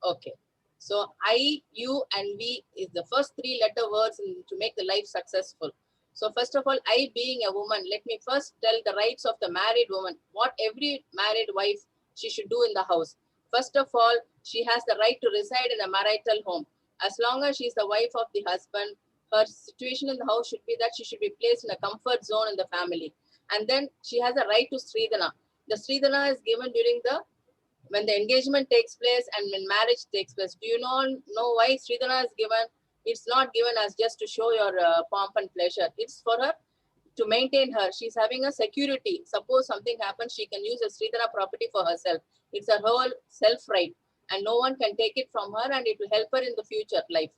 Okay. So I, you, and we is the first three-letter words to make the life successful. So first of all, I being a woman, let me first tell the rights of the married woman, what every married wife she should do in the house. First of all, she has the right to reside in a marital home. As long as she is the wife of the husband, her situation in the house should be that she should be placed in a comfort zone in the family. And then she has a right to Sridhana. The Sridhana is given during the when the engagement takes place and when marriage takes place. Do you know why Sridhana is given? It's not given as just to show your pomp and pleasure. It's for her to maintain her. She's having a security. Suppose something happens, she can use a Sridhara property for herself. It's her whole self right, and no one can take it from her, and it will help her in the future life.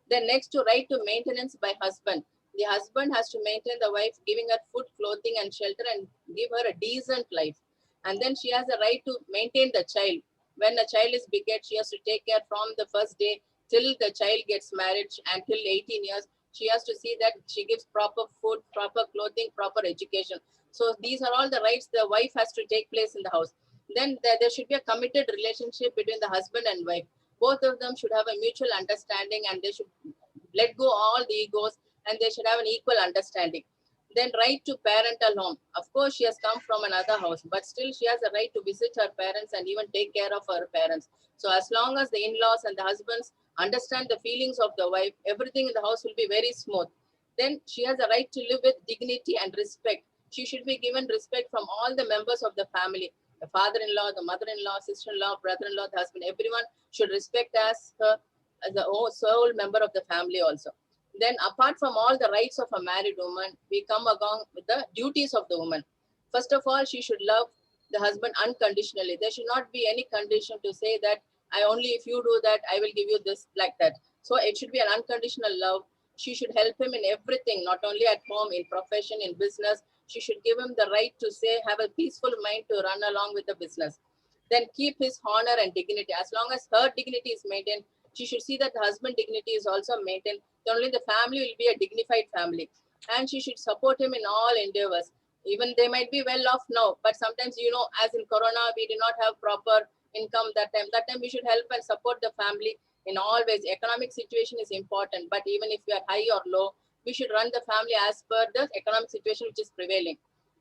Then next to right to maintenance by husband. The husband has to maintain the wife, giving her food, clothing, and shelter, and give her a decent life. And then she has the right to maintain the child. When a child is beget, she has to take care from the first day till the child gets married until 18 years. She has to see that she gives proper food, proper clothing, proper education. So these are all the rights the wife has to take place in the house. Then there should be a committed relationship between the husband and wife. Both of them should have a mutual understanding, and they should let go all the egos, and they should have an equal understanding. Then right to parental home. Of course, she has come from another house, but still she has a right to visit her parents and even take care of her parents. So as long as the in-laws and the husbands understand the feelings of the wife, everything in the house will be very smooth. Then she has a right to live with dignity and respect. She should be given respect from all the members of the family. The father-in-law, the mother-in-law, sister-in-law, brother-in-law, the husband, everyone should respect as her as the sole member of the family also. Then apart from all the rights of a married woman, we come along with the duties of the woman. First of all, she should love the husband unconditionally. There should not be any condition to say that I only if you do that, I will give you this like that. So it should be an unconditional love. She should help him in everything, not only at home, in profession, in business. She should give him the right to say, have a peaceful mind to run along with the business. Then keep his honor and dignity. As long as her dignity is maintained, she should see that the husband dignity is also maintained. Then only the family will be a dignified family. And she should support him in all endeavors. Even they might be well off now, but sometimes, as in Corona, we did not have proper income that time. That time we should help and support the family in all ways. Economic situation is important, but even if we are high or low, we should run the family as per the economic situation which is prevailing.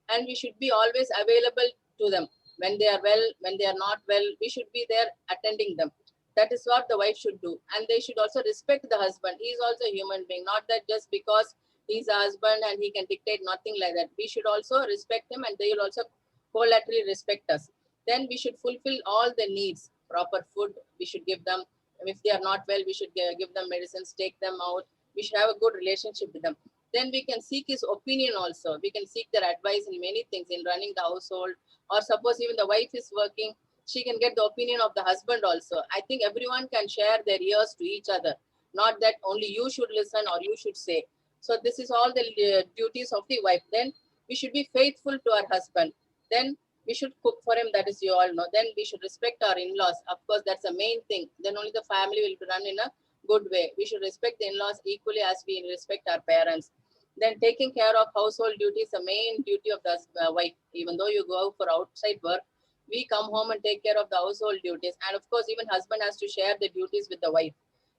And we should be always available to them. When they are well, when they are not well, we should be there attending them. That is what the wife should do. And they should also respect the husband. He is also a human being, not that just because he's a husband and he can dictate, nothing like that. We should also respect him, and they will also collaterally respect us. Then we should fulfill all the needs. Proper food we should give them. If they are not well, we should give them medicines, take them out. We should have a good relationship with them. Then we can seek his opinion also. We can seek their advice in many things, in running the household, or suppose even the wife is working, she can get the opinion of the husband also. I think everyone can share their ears to each other, not that only you should listen or you should say. So this is all the duties of the wife. Then we should be faithful to our husband. Then we should cook for him, that is you all know. Then we should respect our in-laws. Of course, that's the main thing. Then only the family will run in a good way. We should respect the in-laws equally as we respect our parents. Then taking care of household duties, the main duty of the wife. Even though you go out for outside work, we come home and take care of the household duties. And of course, even husband has to share the duties with the wife.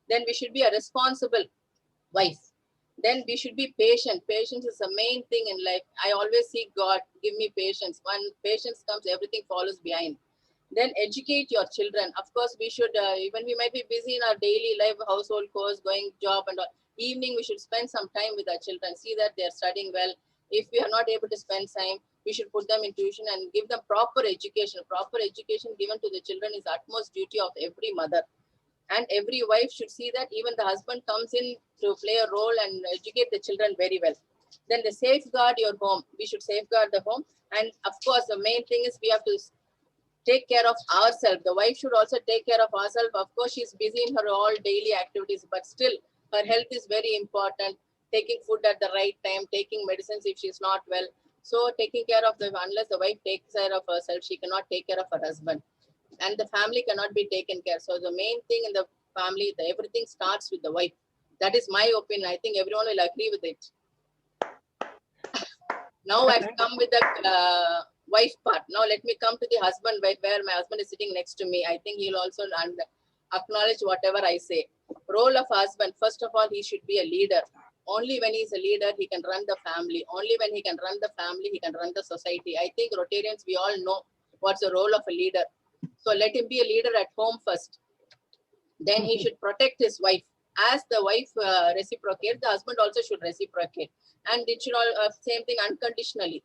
Then we should be a responsible wife. Then we should be patient. Patience is the main thing in life. I always seek God, give me patience. When patience comes, everything follows behind. Then educate your children. Of course, we should, even we might be busy in our daily life, household chores, going job and all. Evening, we should spend some time with our children, see that they're studying well. If we are not able to spend time, we should put them in tuition and give them proper education. Proper education given to the children is utmost duty of every mother. And every wife should see that even the husband comes in to play a role and educate the children very well. Then the safeguard your home. We should safeguard the home. And of course, the main thing is we have to take care of ourselves. The wife should also take care of herself. Of course, she's busy in her all daily activities, but still her health is very important. Taking food at the right time, taking medicines if she's not well. So taking care of the, unless the wife takes care of herself, she cannot take care of her husband. And the family cannot be taken care. So the main thing in the family, everything starts with the wife. That is my opinion. I think everyone will agree with it. Now I've come with the wife part. Now let me come to the husband, where my husband is sitting next to me. I think he'll also acknowledge whatever I say. Role of husband, first of all, he should be a leader. Only when he's a leader, he can run the family. Only when he can run the family, he can run the society. I think Rotarians, we all know what's the role of a leader. So let him be a leader at home first. Then he should protect his wife. As the wife reciprocates, the husband also should reciprocate. And it should all same thing unconditionally.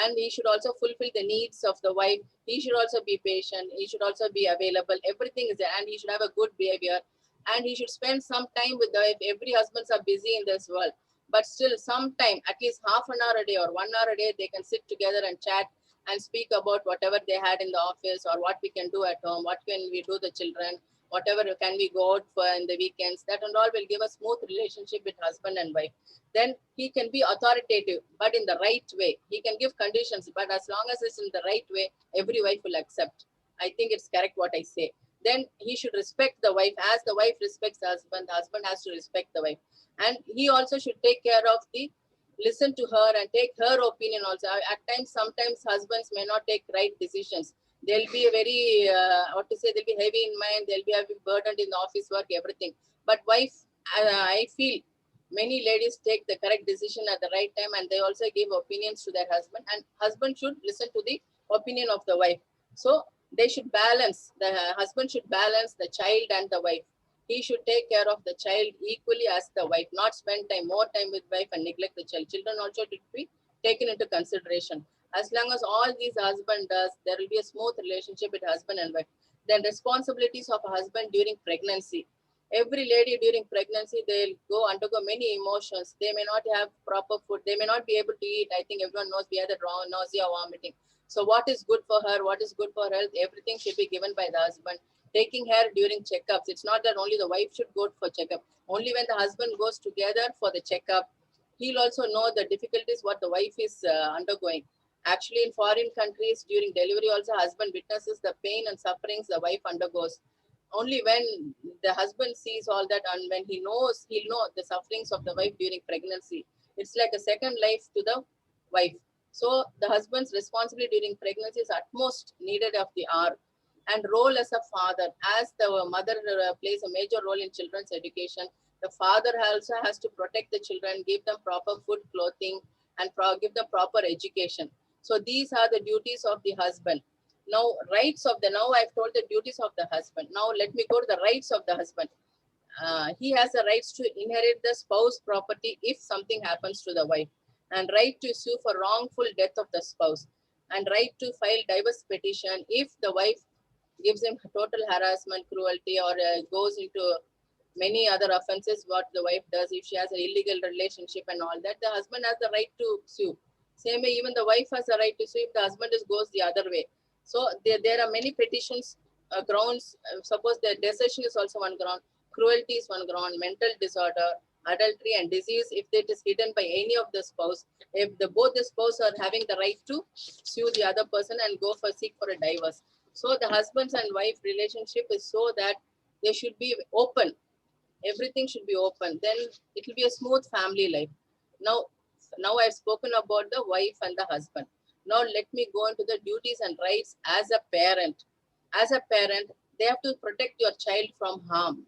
And he should also fulfill the needs of the wife. He should also be patient. He should also be available. Everything is there. And he should have a good behavior. And he should spend some time with the wife. Every husbands are busy in this world. But still, some time, at least half an hour a day or 1 hour a day, they can sit together and chat and speak about whatever they had in the office or what we can do at home, what can we do the children, whatever can we go out for in the weekends. That and all will give a smooth relationship with husband and wife. Then he can be authoritative, but in the right way. He can give conditions, but as long as it's in the right way, every wife will accept. I think it's correct what I say. Then he should respect the wife as the wife respects the husband has to respect the wife. And he also should take care of listen to her and take her opinion also. At times, sometimes husbands may not take right decisions. They'll be very, they'll be heavy in mind, they'll be having burdened in the office work, everything. But wife, I feel many ladies take the correct decision at the right time and they also give opinions to their husband, and husband should listen to the opinion of the wife. So they should balance, the husband should balance the child and the wife. He should take care of the child equally as the wife, not spend more time with wife and neglect the child. Children also should be taken into consideration. As long as all these husband does, there will be a smooth relationship with husband and wife. Then responsibilities of a husband during pregnancy. Every lady during pregnancy, they'll undergo many emotions. They may not have proper food. They may not be able to eat. I think everyone knows we have the nausea, vomiting. So what is good for her, what is good for health, everything should be given by the husband. Taking care during checkups. It's not that only the wife should go for checkup. Only when the husband goes together for the checkup, he'll also know the difficulties what the wife is undergoing. Actually, in foreign countries, during delivery also, husband witnesses the pain and sufferings the wife undergoes. Only when the husband sees all that and when he'll know the sufferings of the wife during pregnancy. It's like a second life to the wife. So the husband's responsibility during pregnancy is utmost needed of the hour. And role as a father, as the mother plays a major role in children's education, the father also has to protect the children, give them proper food, clothing, and give them proper education. So these are the duties of the husband. Now, now I've told the duties of the husband. Now let me go to the rights of the husband. He has the rights to inherit the spouse property if something happens to the wife, and right to sue for wrongful death of the spouse, and right to file divorce petition if the wife gives him total harassment, cruelty, or goes into many other offenses what the wife does. If she has an illegal relationship and all that, the husband has the right to sue. Same way, even the wife has the right to sue if the husband goes the other way. So there are many petitions, grounds. Suppose the desertion is also one ground, cruelty is one ground, mental disorder, adultery and disease, if it is hidden by any of the spouse, if both the spouse are having the right to sue the other person and seek for a divorce. So the husband and wife relationship is so that they should be open. Everything should be open. Then it will be a smooth family life. Now I've spoken about the wife and the husband. Now let me go into the duties and rights as a parent. As a parent, they have to protect your child from harm,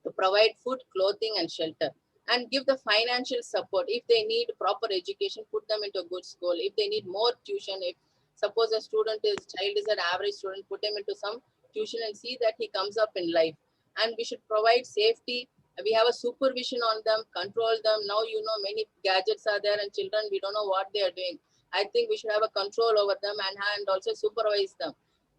to provide food, clothing, and shelter, and give the financial support. If they need proper education, put them into a good school. If they need more tuition, if suppose a child is an average student, put him into some tuition and see that he comes up in life. And we should provide safety. We have a supervision on them, control them. Now, many gadgets are there and children, we don't know what they are doing. I think we should have a control over them and also supervise them.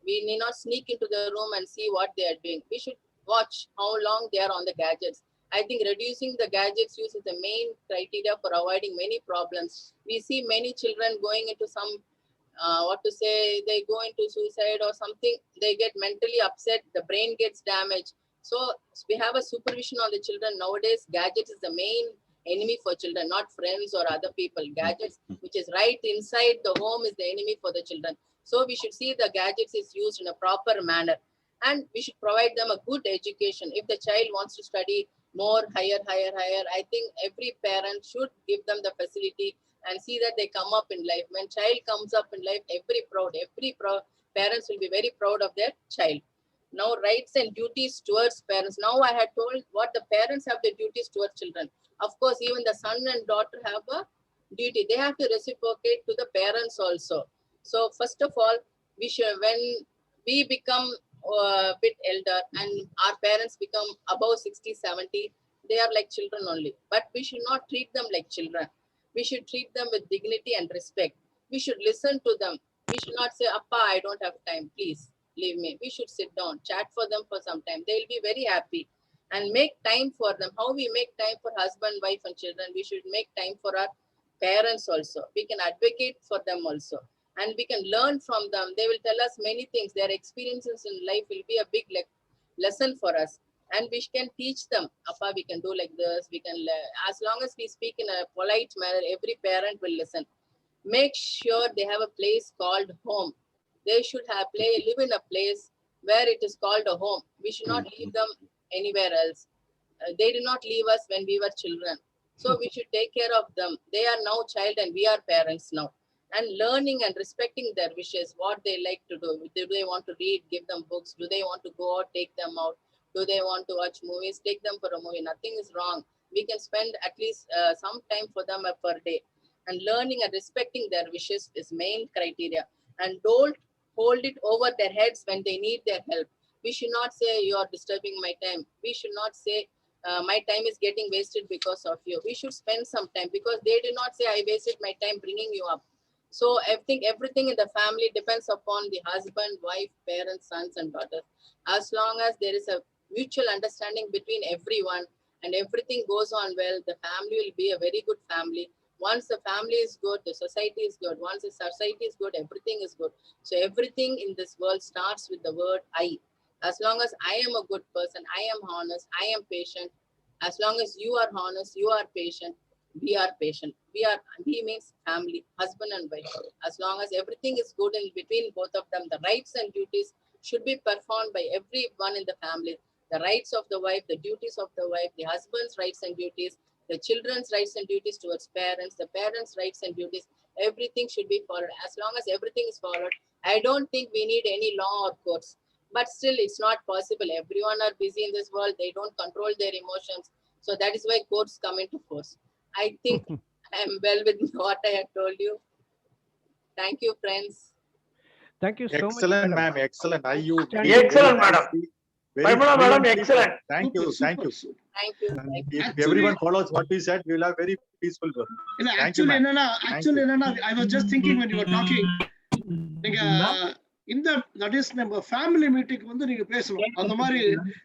We need not sneak into the room and see what they are doing. We should watch how long they are on the gadgets. I think reducing the gadgets use is the main criteria for avoiding many problems. We see many children going into some, they go into suicide or something. They get mentally upset. The brain gets damaged. So we have a supervision on the children. Nowadays, gadgets is the main enemy for children, not friends or other people. Gadgets, which is right inside the home, is the enemy for the children. So we should see the gadgets is used in a proper manner. And we should provide them a good education. If the child wants to study more, higher, I think every parent should give them the facility and see that they come up in life. When child comes up in life, every parents will be very proud of their child. Now, rights and duties towards parents. Now, I had told what the parents have the duties towards children. Of course, even the son and daughter have a duty. They have to reciprocate to the parents also. So, first of all, we should, when we become a bit elder and our parents become above 60, 70, they are like children only. But we should not treat them like children. We should treat them with dignity and respect. We should listen to them. We should not say, Appa, I don't have time, please leave me. We should sit down, chat for them for some time. They'll be very happy and make time for them. How we make time for husband, wife, and children, we should make time for our parents also. We can advocate for them also. And we can learn from them. They will tell us many things. Their experiences in life will be a big lesson for us. And we can teach them, Appa, we can do like this. We can, as long as we speak in a polite manner, every parent will listen. Make sure they have a place called home. They should live in a place where it is called a home. We should not leave them anywhere else. They did not leave us when we were children. So we should take care of them. They are now child and we are parents now. And learning and respecting their wishes, what they like to do. Do they want to read? Give them books. Do they want to go out? Take them out. Do they want to watch movies? Take them for a movie. Nothing is wrong. We can spend at least some time for them per day. And learning and respecting their wishes is main criteria. And don't hold it over their heads when they need their help. We should not say, you are disturbing my time. We should not say, my time is getting wasted because of you. We should spend some time, because they did not say, I wasted my time bringing you up. So I think everything in the family depends upon the husband, wife, parents, sons, and daughters. As long as there is a mutual understanding between everyone and everything goes on well, the family will be a very good family. Once the family is good, the society is good. Once the society is good, everything is good. So everything in this world starts with the word I. As long as I am a good person, I am honest, I am patient. As long as you are honest, you are patient, we are patient. We means family, husband and wife. As long as everything is good in between both of them, the rights and duties should be performed by everyone in the family. The rights of the wife, the duties of the wife, the husband's rights and duties, the children's rights and duties towards parents, the parents' rights and duties, everything should be followed. As long as everything is followed, I don't think we need any law or courts. But still, it's not possible. Everyone are busy in this world. They don't control their emotions. So that is why courts come into force. I think I am well with what I have told you. Thank you, friends. Thank you so much. Excellent, ma'am. Excellent. Excellent, madam. Madam, excellent. Thank you. Thank you. If everyone follows what we said, we will have very peaceful world. Actually, I was just thinking when you were talking, that is number family meeting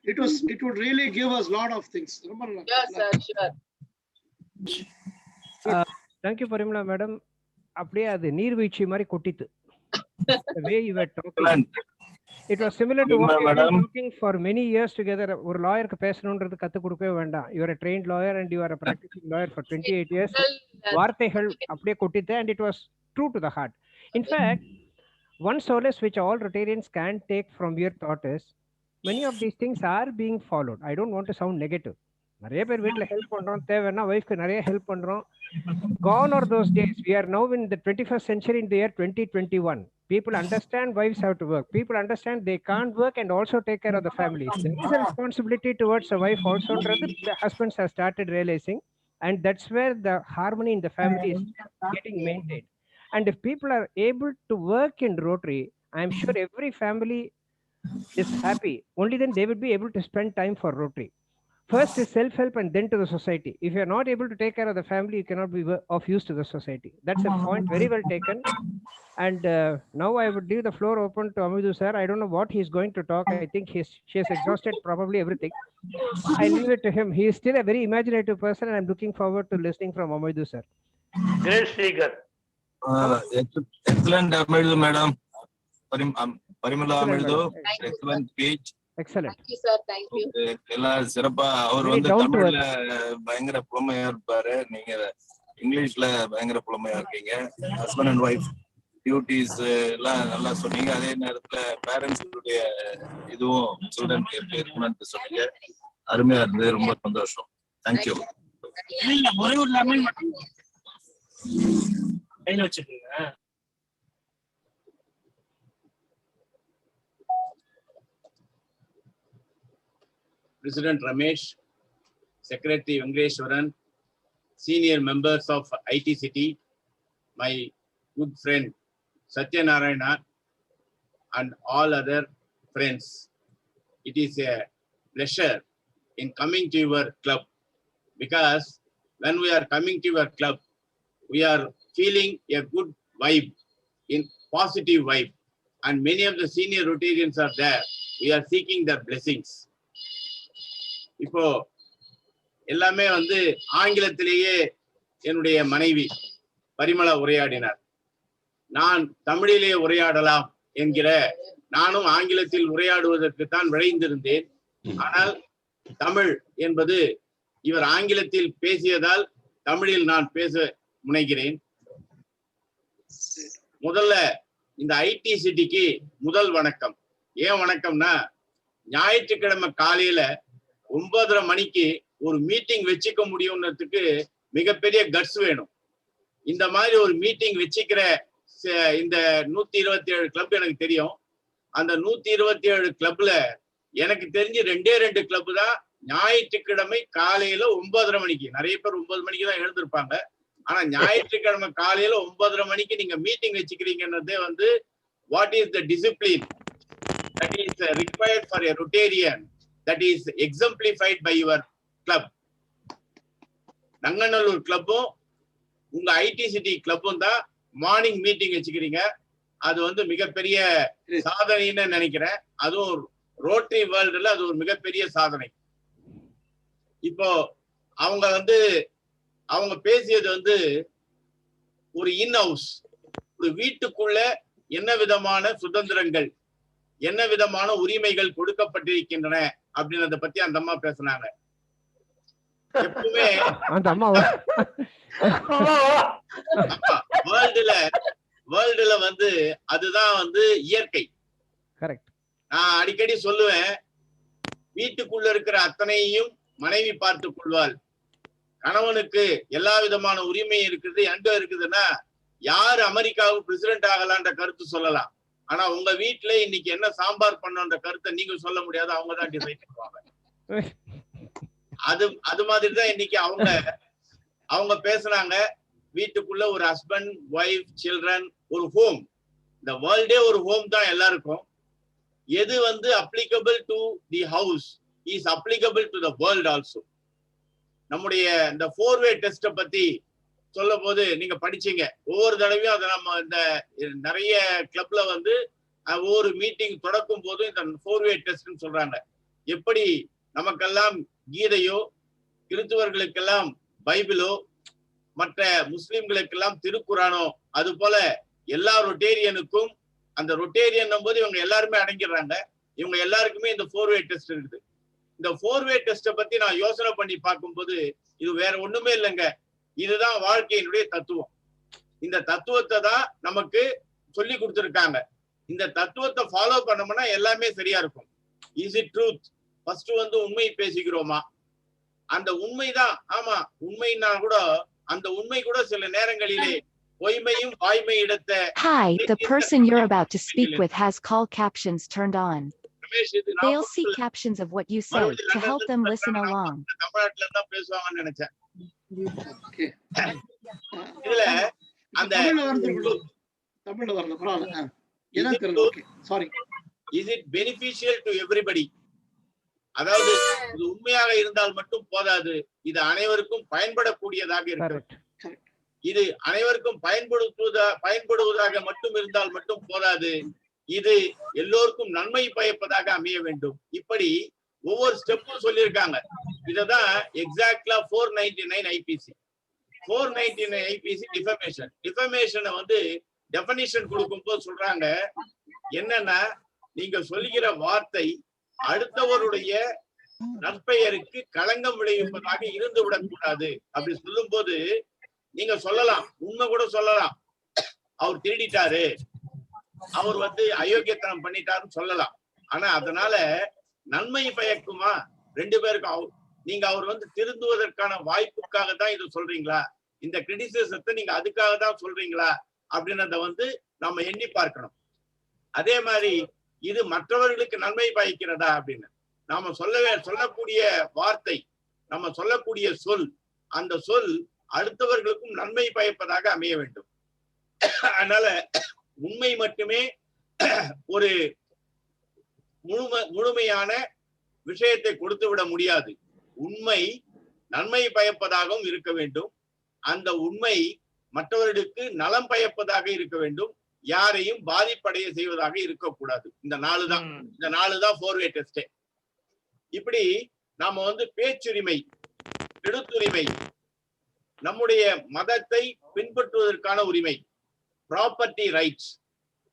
it would really give us a lot of things. Yes, sir, sure. Thank you, Parimala madam. அப்படியே அது நீர்வீழ்ச்சி மாதிரி கொட்டித்து. The way you were talking, it was similar to what you have been talking for many years together. ஒரு லாயருக்கு பேசணும்ன்றது கத்து கொடுக்கவே வேண்டாம். You are a trained lawyer and you are a practicing lawyer for 28 years. வார்த்தைகள் அப்படியே கொட்டித்து, and it was true to the heart. In fact, one solace which all Rotarians can take from your thought is, many of these things are being followed. I don't want to sound negative. நிறைய பேர் வீட்டில் help பண்றோம், தேவைன்னா ஒய்ஃப்க்கு நிறைய help பண்றோம். Gone are those days. We are now in the 21st century, in the year 2021. People understand wives have to work. People understand they can't work and also take care of the families. There is a responsibility towards a wife also. The husbands have started realizing, and that's where the harmony in the family is getting maintained. And if people are able to work in Rotary, I'm sure every family is happy. Only then they would be able to spend time for Rotary. First is self-help and then to the society. If you're not able to take care of the family, you cannot be of use to the society. That's a point very well taken. And now I would leave the floor open to Amadou sir. I don't know what he's going to talk. I think she has exhausted probably everything. I leave it to him. He is still a very imaginative person, and I'm looking forward to listening from Amadou sir. Great speaker. Excellent, Amadou madam. Parimala Amadou, excellent speech. Excellent. Thank you, sir. Thank you. எல்லாம் சிறப்பா அவர் தமிழ்ல பயங்கர புலமையா இருப்பாரு, நீங்க இங்கிலீஷ்ல பயங்கர புலமையா இருக்கீங்க. Husband and wife duties எல்லாம் நல்லா சொன்னீங்க. அதே நேரத்துல பேரண்ட்ஸுடைய இதுவும் சில்ட்ரனுக்கு எப்படி இருக்கணும்னு சொன்னீங்க. அருமையா இருந்தது, ரொம்ப சந்தோஷம். தேங்க்யூ. ஒரே ஒரு லெமன் மட்டும் கையில வச்சுக்கோங்க. President Ramesh, Secretary Venkateswaran, senior members of IT City, my good friend Satya Narayana, and all other friends. It is a pleasure in coming to your club, because when we are coming to your club, we are feeling a good vibe, in positive vibe, and many of the senior Rotarians are there. We are seeking their blessings. இப்போ எல்லாமே வந்து ஆங்கிலத்திலேயே என்னுடைய மனைவி பரிமளா உரையாடினார். நான் தமிழிலே உரையாடலாம் என்கிற, நானும் ஆங்கிலத்தில் உரையாடுவதற்கு தான் விளைந்திருந்தேன். ஆனால் தமிழ் என்பது இவர் ஆங்கிலத்தில் பேசியதால் தமிழில் நான் பேச முனைகிறேன். முதல்ல இந்த ஐடி சிட்டிக்கு முதல் வணக்கம். ஏன் வணக்கம்னா, ஞாயிற்றுக்கிழமை காலையில 9:30 மணிக்கு ஒரு மீட்டிங் வச்சுக்க முடியும்ன்றதுக்கு மிகப்பெரிய கட்ஸ் வேணும். இந்த மாதிரி ஒரு மீட்டிங் வச்சுக்கிற இந்த 127 கிளப் எனக்கு தெரியும். அந்த 127 கிளப்ல எனக்கு தெரிஞ்சு 2 கிளப் தான் ஞாயிற்றுக்கிழமை காலையில 9:30 மணிக்கு. நிறைய பேர் 9 மணிக்கு தான் எழுந்திருப்பாங்க. ஆனா ஞாயிற்றுக்கிழமை காலையில 9:30 மணிக்கு நீங்க மீட்டிங் வச்சுக்கிறீங்கன்றதே வந்து what is the discipline that is required for a Rotarian, that is exemplified by your club. Nanganallur கிளப்பும் உங்க ஐடி சிட்டி கிளப்பும் தான் மார்னிங் மீட்டிங் வச்சுக்கிறீங்க. அது வந்து மிகப்பெரிய சாதனைன்னு நினைக்கிறேன். அதுவும் ரோட்டரி வேர்ல்டுல அது ஒரு மிகப்பெரிய சாதனை. இப்போ அவங்க பேசியது வந்து ஒரு இன் ஹவுஸ், ஒரு வீட்டுக்குள்ள என்ன விதமான சுதந்திரங்கள், என்ன விதமான உரிமைகள் கொடுக்கப்பட்டிருக்கின்றன அப்படின்றத பத்தி அந்த அம்மா பேசினாங்க. எப்பவுமே வேர்ல்டுல வந்து அதுதான் வந்து இயற்கை. நான் அடிக்கடி சொல்லுவேன், வீட்டுக்குள்ள இருக்கிற அத்தனையும் மனைவி பார்த்துக் கொள்வாள். கணவனுக்கு எல்லா விதமான உரிமை இருக்குது. எங்க இருக்குதுன்னா, யாரு அமெரிக்காவுக்கு பிரசிடென்ட் ஆகலான்ற கருத்து சொல்லலாம். ஆனா உங்க வீட்டுல இன்னைக்கு என்ன சாம்பார் பண்ணன்ற கருத்தை நீங்க சொல்ல முடியாது, அவங்கதான் டிசைட் பண்ணுவாங்க. அது மாதிரிதான் இன்னைக்கு அவங்க பேசுனாங்க. வீட்டுக்குள்ள ஒரு ஹஸ்பண்ட், ஒய்ஃப், சில்ட்ரன், ஒரு ஹோம். இந்த வேர்ல்டே ஒரு ஹோம் தான் எல்லாருக்கும். எது வந்து applicable to the house is applicable to the world also. நம்முடைய இந்த 4-way டெஸ்ட பத்தி சொல்லும் போது நீங்க படிச்சீங்க. ஒவ்வொரு தடவையும் அதை நம்ம இந்த நிறைய கிளப்ல வந்து ஒவ்வொரு மீட்டிங் தொடக்கும் போதும் இந்த 4-way டெஸ்ட்னு சொல்றாங்க. எப்படி நமக்கெல்லாம் கீதையோ, கிறிஸ்துவர்களுக்கெல்லாம் பைபிளோ, மற்ற முஸ்லிம்களுக்கெல்லாம் திருக்குறானோ, அது போல எல்லா ரொட்டேரியனுக்கும் அந்த ரொட்டேரியன் போது இவங்க எல்லாருமே அடங்கிடுறாங்க. இவங்க எல்லாருக்குமே இந்த 4-way டெஸ்ட் இருக்குது. இந்த 4-way டெஸ்ட பத்தி நான் யோசனை பண்ணி பார்க்கும்போது இது வேற ஒண்ணுமே இல்லைங்க. இதுதான் வாழ்க்கையினுடைய தத்துவம். இந்த தத்துவத்தை தான் நமக்கு சொல்லி கொடுத்துருக்காங்க. இந்த தத்துவத்தை ஃபாலோ பண்ணோம்னா எல்லாமே சரியா இருக்கும். Is it truth? ஃபர்ஸ்ட் வந்து உண்மை பேசிக்கிறோமா? அந்த உண்மைதான். ஆமா, உண்மைன்னா கூட அந்த உண்மை கூட சில நேரங்களிலே பொய்மையும் வாய்மை இடத்த. Hi, the person you're about to speak with has call captions turned on. They'll see captions of what you say to help them listen along. தமிழ்நாட்டுல தான் பேசுவாங்கன்னு நினைச்சேன். இதுல அந்த தமிழ்ல வரல பரவாயில்லை. எனக்கு okay sorry. Is it beneficial to everybody? அதாவது இது உண்மையாக இருந்தால் மட்டும் போதாது, இது அனைவருக்கும் பயன்படக்கூடியதாக இருக்கு. இது அனைவருக்கும் பயன்படுவதாக மட்டும் இருந்தால் மட்டும் போதாது, இது எல்லோருக்கும் நன்மை பயப்பதாக அமைய வேண்டும். இப்படி ஒவ்வொரு ஸ்டெப்பும் சொல்லியிருக்காங்க. இததான் எக்ஸாக்ட்லா 499 ஐபிசி. 499 IPC defamation. டிஃபமேஷனை வந்து டெஃபினிஷன் கொடுக்கும் போது சொல்றாங்க என்னன்னா, நீங்க சொல்லுகிற வார்த்தை அடுத்தவருடைய நற்பெயருக்கு களங்கம் விளைவிப்பதாக இருந்து விடக்கூடாது. அப்படி சொல்லும் போது நீங்க சொல்லலாம், உண்மை கூட சொல்லலாம், அவர் திருடிட்டாரு, அவர் வந்து அயோக்கியத்தனம் பண்ணிட்டாருன்னு சொல்லலாம். ஆனா அதனால நன்மை பயக்குமா? 2 பேருக்கும் நீங்க அவர் வந்து திருந்துவதற்கான வாய்ப்புக்காக தான் இதை சொல்றீங்களா? இந்த கிரிட்டிசிசத்தை நீங்க அதுக்காக தான் சொல்றீங்களா அப்படின்றத வந்து நம்ம எண்ணி பார்க்கணும். அதே மாதிரி இது மற்றவர்களுக்கு நன்மை பயக்கிறதா அப்படின்னு. நாம சொல்லக்கூடிய வார்த்தை, நம்ம சொல்லக்கூடிய சொல், அந்த சொல் அடுத்தவர்களுக்கும் நன்மை பயப்பதாக அமைய வேண்டும். அதனால உண்மை மட்டுமே ஒரு முழுமையான விஷயத்தை கொடுத்து விட முடியாது. உண்மை நன்மை பயப்பதாகவும் இருக்க வேண்டும். அந்த உண்மை மற்றவர்களுக்கு நலம் பயப்பதாக இருக்க வேண்டும். யாரையும் பாதிப்படைய செய்வதாக இருக்கக்கூடாது. இந்த 4 தான் 4-way டெஸ்ட். இப்படி நாம பேச்சுரிமை, எழுத்துரிமை, நம்முடைய மதத்தை பின்பற்றுவதற்கான உரிமை, property rights,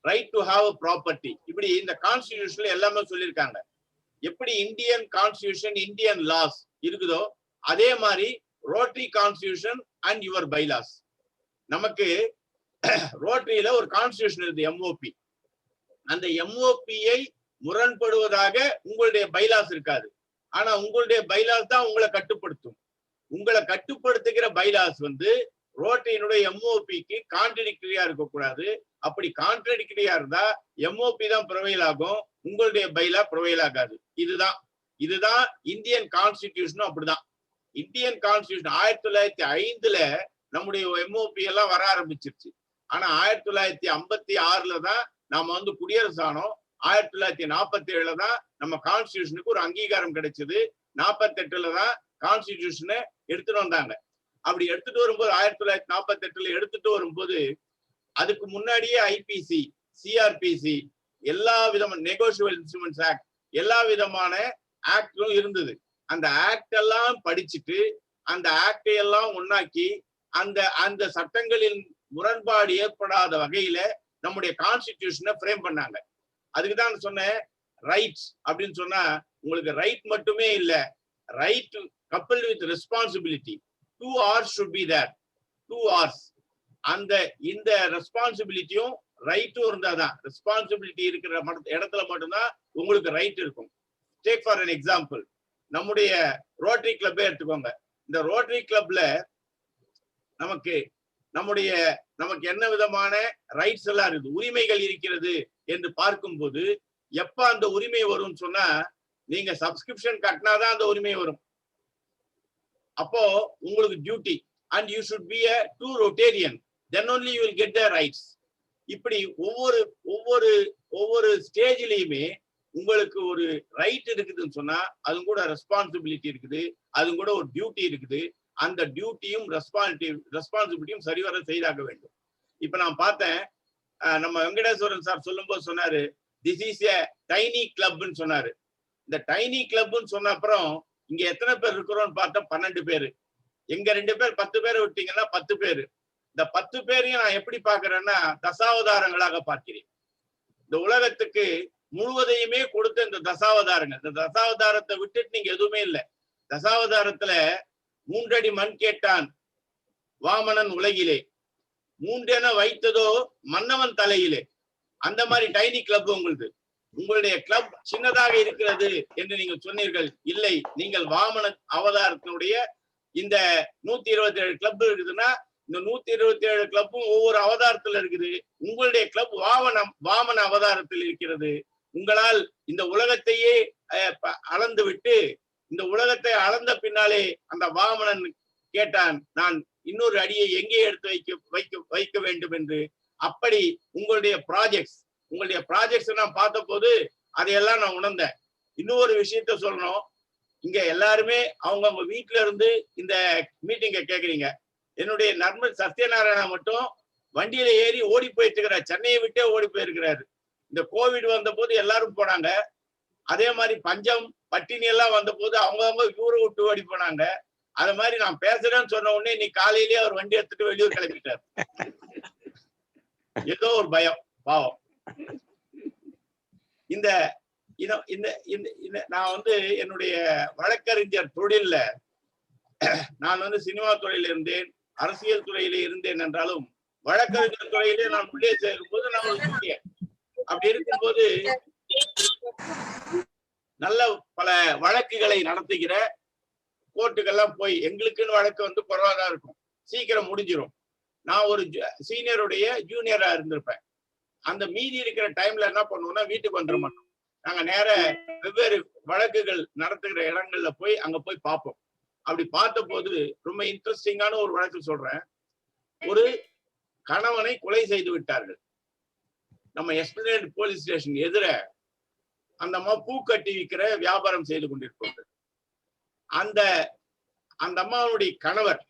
right to have a property, இப்படி இந்த கான்ஸ்டிடியூஷன்ல எல்லாமே சொல்லியிருக்காங்க. எப்படி இந்தியன் கான்ஸ்டிடியூஷன், இந்தியன் லாஸ் இருக்குதோ அதே மாதிரி rotary constitution and your bylaws. நமக்கு ரோட்டரியில ஒரு கான்ஸ்டிடியூஷன் இருக்கு, MOP. அந்த MOP-யை முரண்படுவதாக உங்களுடைய பைலாஸ் இருக்காது. ஆனா உங்களுடைய பைலாஸ் தான் உங்களை கட்டுப்படுத்தும். உங்களை கட்டுப்படுத்துகிற பைலாஸ் ரோட்டரியினுடைய MOP-க்கு கான்ட்ரடிக்டரியா இருக்கக்கூடாது. அப்படி கான்ட்ரடிக்டரியா இருந்தா MOP தான் ப்ரொவைல் ஆகும், உங்களுடைய பைலா ப்ரொவைல் ஆகாது. இதுதான் இந்தியன் கான்ஸ்டிடியூஷனும் அப்படிதான். இந்தியன் கான்ஸ்டிடியூஷன் 1905ல நம்முடைய MOP எல்லாம் வர ஆரம்பிச்சிருச்சு. ஆனா 1956ல தான் நாம குடியரசு ஆனோம். 1947ல தான் நம்ம கான்ஸ்டிடியூஷனுக்கு ஒரு அங்கீகாரம் கிடைச்சது. 48ல தான் கான்ஸ்டிடியூஷனை எடுத்துட்டு வந்தாங்க. அப்படி எடுத்துட்டு வரும்போது 1948ல எடுத்துட்டு வரும்போது அதுக்கு முன்னாடியே IPC, CRPC, எல்லா விதமான நெகோஷியபிள் இன்ஸ்ட்ருமெண்ட்ஸ் ஆக்ட், எல்லா விதமான ஆக்டும் இருந்தது. அந்த ஆக்ட் எல்லாம் படிச்சுட்டு அந்த ஆக்டை எல்லாம் ஒன்னாக்கி அந்த சட்டங்களின் முரண்பாடு ஏற்படாத வகையில நம்முடைய கான்ஸ்டிடியூஷனை ஃப்ரேம் பண்ணாங்க. அதுக்குதான் சொன்னேன், ரைட்ஸ் அப்படின்னு சொன்னா உங்களுக்கு ரைட் மட்டுமே இல்ல, right coupled with responsibility. 2 R's should be there. 2 R's. இந்த ரெஸ்பான்சிபிலிட்டியும் ரைட்டும் இருந்தாதான், ரெஸ்பான்சிபிலிட்டி இருக்கிற இடத்துல மட்டும்தான் உங்களுக்கு ரைட் இருக்கும். டேக் ஃபார் an எக்ஸாம்பிள், நம்முடைய ரோட்டரி கிளப்பே எடுத்துக்கோங்க. இந்த ரோட்டரி கிளப்ல நமக்கு என்ன விதமான ரைட்ஸ் எல்லாம் இருக்குது, உரிமைகள் இருக்கிறது என்று பார்க்கும்போது எப்ப அந்த உரிமை வரும்னு சொன்னா நீங்க சப்ஸ்கிரிப்ஷன் கட்டினாதான் அந்த உரிமை வரும். அப்போ உங்களுக்கு duty, and you should be a true Rotarian, then only you will get the rights. இப்படி ஒவ்வொரு ஸ்டேஜ்லயுமே உங்களுக்கு ஒரு ரைட் இருக்குதுன்னு சொன்னா அது கூட ரெஸ்பான்சிபிலிட்டி இருக்குது, அது கூட ஒரு டியூட்டி இருக்குது. அந்த டியூட்டியும் ரெஸ்பான்சிபிலிட்டியும் சரிவர செய்தாக வேண்டும். இப்ப நான் பார்த்தேன், நம்ம வெங்கடேஸ்வரன் சார் சொல்லும்போது சொன்னாரு, திஸ் இஸ் எ டைனி கிளப்னு சொன்னாரு. இந்த டைனி கிளப்னு சொன்ன அப்புறம் இங்க எத்தனை பேர் இருக்கிறோம்னு பார்த்தா 12 பேரு. எங்க 2 பேர் 10 பேரை விட்டீங்கன்னா 10 பேரு. இந்த 10 பேரையும் நான் எப்படி பாக்குறேன்னா தசாவதாரங்களாக பார்க்கிறேன். இந்த உலகத்துக்கு முழுவதையுமே கொடுத்த இந்த தசாவதாரங்கள், இந்த தசாவதாரத்தை விட்டுட்டு நீங்க எதுவுமே இல்லை. தசாவதாரத்துல 3 அடி மண் கேட்டான் வாமனன் உலகிலே, 3 என வைத்ததோ மன்னவன் தலையிலே. அந்த மாதிரி டைனி கிளப் உங்களுடைய கிளப் சின்னதாக இருக்கிறது என்று நீங்கள் சொன்னீர்கள். இல்லை, நீங்கள் வாமன அவதாரத்தினுடைய இந்த 127 கிளப் இருக்குதுன்னா இந்த 127 கிளப்பும் ஒவ்வொரு அவதாரத்துல இருக்குது. உங்களுடைய கிளப் வாமன அவதாரத்தில் இருக்கிறது. உங்களால் இந்த உலகத்தையே அளந்து விட்டு, இந்த உலகத்தை அளந்த பின்னாலே அந்த வாமனன் கேட்டான், நான் இன்னொரு அடியை எங்கே எடுத்து வைக்க வேண்டும் என்று. அப்படி உங்களுடைய ப்ராஜெக்ட்ஸ் நான் பார்த்த போது அதையெல்லாம் நான் உணர்ந்தேன். இன்னொரு விஷயத்த சொல்லணும், இங்க எல்லாருமே அவங்க வீட்டுல இருந்து இந்த மீட்டிங்க கேக்குறீங்க. என்னுடைய நண்பர் சத்யநாராயணா மட்டும் வண்டியில ஏறி ஓடி போயிட்டு இருக்கிறார், சென்னையை விட்டே ஓடி போயிருக்கிறாரு. இந்த கோவிட் வந்த போது எல்லாரும் போனாங்க. அதே மாதிரி பஞ்சம் பட்டினி எல்லாம் வந்த போது அவங்கவுங்க ஊரை விட்டு ஓடி போனாங்க. அது மாதிரி நான் பேசுறேன்னு சொன்ன உடனே நீ காலையிலேயே அவர் வண்டி எடுத்துட்டு வெளியூர் கிளம்பிட்டார். ஏதோ ஒரு பயம், பாவம். நான் என்னுடைய வழக்கறிஞர் தொழில்ல நான் சினிமா துறையில இருந்தேன், அரசியல் துறையில இருந்தேன் என்றாலும் வழக்கறிஞர் துறையிலே நான் உள்ளே சேரும்போது நான் ஒரு அப்படி இருக்கும்போது நல்ல பல வழக்குகளை நடத்துகிற கோர்ட்டுக்கெல்லாம் போய் எங்களுக்குன்னு வழக்கு குறைவாதான் இருக்கும், சீக்கிரம் முடிஞ்சிடும். நான் ஒரு சீனியருடைய ஜூனியரா இருந்திருப்பேன். அந்த மீதி இருக்கிற டைம்ல என்ன பண்ணுவோம்னா வீட்டுக்கு வந்துட மாட்டோம். நாங்க நேர வெவ்வேறு வழக்குகள் நடத்துகிற இடங்கள்ல போய் அங்க போய் பார்ப்போம். அப்படி பார்த்த போது ரொம்ப இன்ட்ரெஸ்டிங்கான ஒரு வழக்கு சொல்றேன். ஒரு கணவனை கொலை செய்து விட்டார்கள். நம்ம எஸ்பிளேட் போலீஸ் ஸ்டேஷன் எதிர அந்த அம்மா பூ கட்டி விற்கிற வியாபாரம் செய்து கொண்டிருப்பார்கள். அந்த அம்மாவுடைய கணவர்,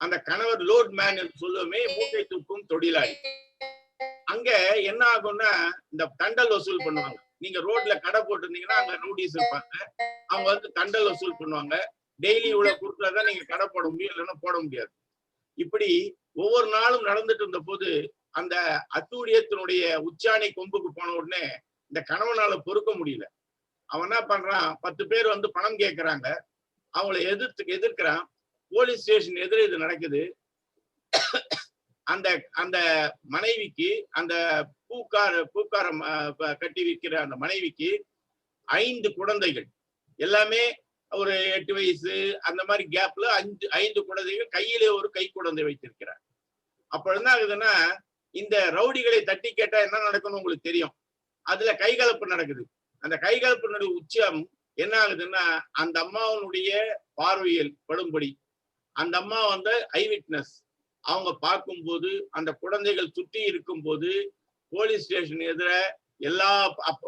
அந்த கணவர் லோட் மேன் என்று சொல்லுவோமே, மூட்டை தூக்கும் தொழிலாளி. அங்க என்ன ஆகும்னா இந்த தண்டல் வசூல் பண்ணுவாங்க. நீங்க ரோட்ல கடை போட்டிருந்தீங்கன்னா அங்க நோட்டீஸ் இருப்பாங்க. அவங்க வந்து தண்டல் வசூல் பண்ணுவாங்க. டெய்லி இவ்வளவு கொடுத்தாதான் நீங்க கடை போட முடியும், இல்லைன்னா போட முடியாது. இப்படி ஒவ்வொரு நாளும் நடந்துட்டு இருந்த போது அந்த அத்தூழியத்தினுடைய உச்சாணி கொம்புக்கு போன உடனே இந்த கணவனால பொறுக்க முடியல. அவன் என்ன பண்றான், 10 பேர் வந்து பணம் கேட்கறாங்க, அவங்கள எதிர்க்கிறான். போலீஸ் ஸ்டேஷன் எதிர இது நடக்குது. அந்த அந்த மனைவிக்கு, அந்த பூக்கார கட்டி விற்கிற அந்த மனைவிக்கு 5 குழந்தைகள், எல்லாமே ஒரு 8 வயசு அந்த மாதிரி கேப்ல 5 குழந்தைகள், கையிலே ஒரு கை குழந்தை வைத்திருக்கிறார். அப்ப என்ன ஆகுதுன்னா, இந்த ரவுடிகளை தட்டி கேட்டா என்ன நடக்கும்னு உங்களுக்கு தெரியும். அதுல கைகலப்பு நடக்குது. அந்த கைகலப்பினுடைய உச்சம் என்ன ஆகுதுன்னா, அந்த அம்மாவனுடைய பார்வையில் படும்படி அந்த அம்மா வந்து ஐ விட்னஸ். அவங்க பார்க்கும்போது அந்த குழந்தைகள் சுற்றி இருக்கும் போது போலீஸ் ஸ்டேஷன் எதிர எல்லா,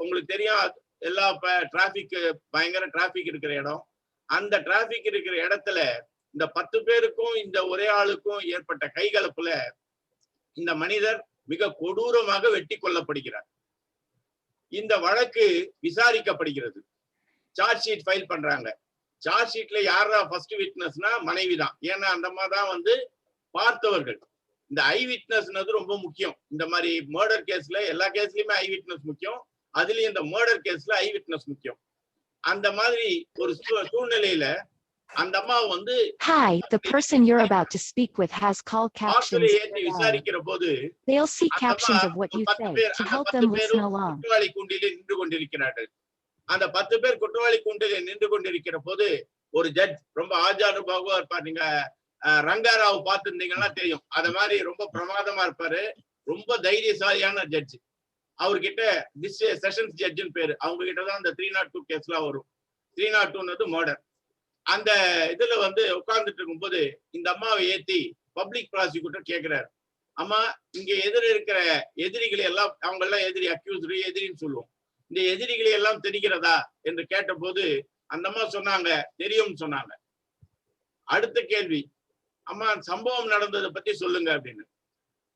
உங்களுக்கு தெரியும், எல்லா டிராபிக், பயங்கர டிராபிக் இருக்கிற இடம். அந்த டிராபிக் இருக்கிற இடத்துல இந்த 10 பேருக்கும் இந்த ஒரே ஆளுக்கும் ஏற்பட்ட கைகலப்புல இந்த மனிதர் மிக கொடூரமாக வெட்டி கொல்லப்படுகிறார். இந்த வழக்கு விசாரிக்கப்படுகிறது. சார்ஜ் ஷீட் ஃபைல் பண்றாங்க. சார்ஜ் ஷீட்ல யாரா ஃபர்ஸ்ட் விட்னஸ்னா மனைவி தான். ஏன்னா அந்த அம்மா தான் வந்து பார்த்தவர்கள். இந்த ஐ விட்னஸ்ன்றது ரொம்ப முக்கியம். இந்த மாதிரி மர்டர் கேஸ்ல எல்லா கேஸ்லயுமே ஐ விட்னஸ் முக்கியம். அதுலயும் இந்த மர்டர் கேஸ்ல ஐ விட்னஸ் முக்கியம். அந்த மாதிரி ஒரு சூழ்நிலையில அந்த அம்மா வந்து Hi, the person you're about to speak with has call captions. விசாரிக்கிற போது They'll see captions of what you say to help them listen along. குற்றவாளி கூண்டிலே நின்று கொண்டிருக்கிறார்கள். அந்த 10 பேர் குற்றவாளி கூண்டிலே நின்று கொண்டிருக்கிற போது ஒரு ஜட்ஜ், ரொம்ப ஆஜானுபாவா இருப்பார். நீங்க ரங்காராவ் பார்த்திருந்தீங்கன்னா தெரியும். அத மாதிரி ரொம்ப பிரமாதமா இருப்பாரு. ரொம்ப தைரியசாலியான ஜட்ஜ். அவர்கிட்ட செஷன்ஸ் ஜட்ஜின்னு பேரு. அவங்க கிட்டதான் அந்த 302 கேஸ்லாம் வரும். 302ன்றது மர்டர். அந்த இதுல வந்து உட்கார்ந்துட்டு இருக்கும்போது இந்த அம்மாவை ஏத்தி பப்ளிக் ப்ராசிக்யூட்டர் கேட்கிறாரு, அம்மா இங்க இருக்கிற எதிரிகளை எல்லாம், அவங்க எல்லாம் எதிரி, அக்யூஸ்டு எதிரின்னு சொல்லுவோம், இந்த எதிரிகளை எல்லாம் தெரிகிறதா என்று கேட்ட போது அந்த அம்மா சொன்னாங்க, தெரியும் சொன்னாங்க. அடுத்த கேள்வி, அம்மா சம்பவம் நடந்ததை பத்தி சொல்லுங்க அப்படின்னு.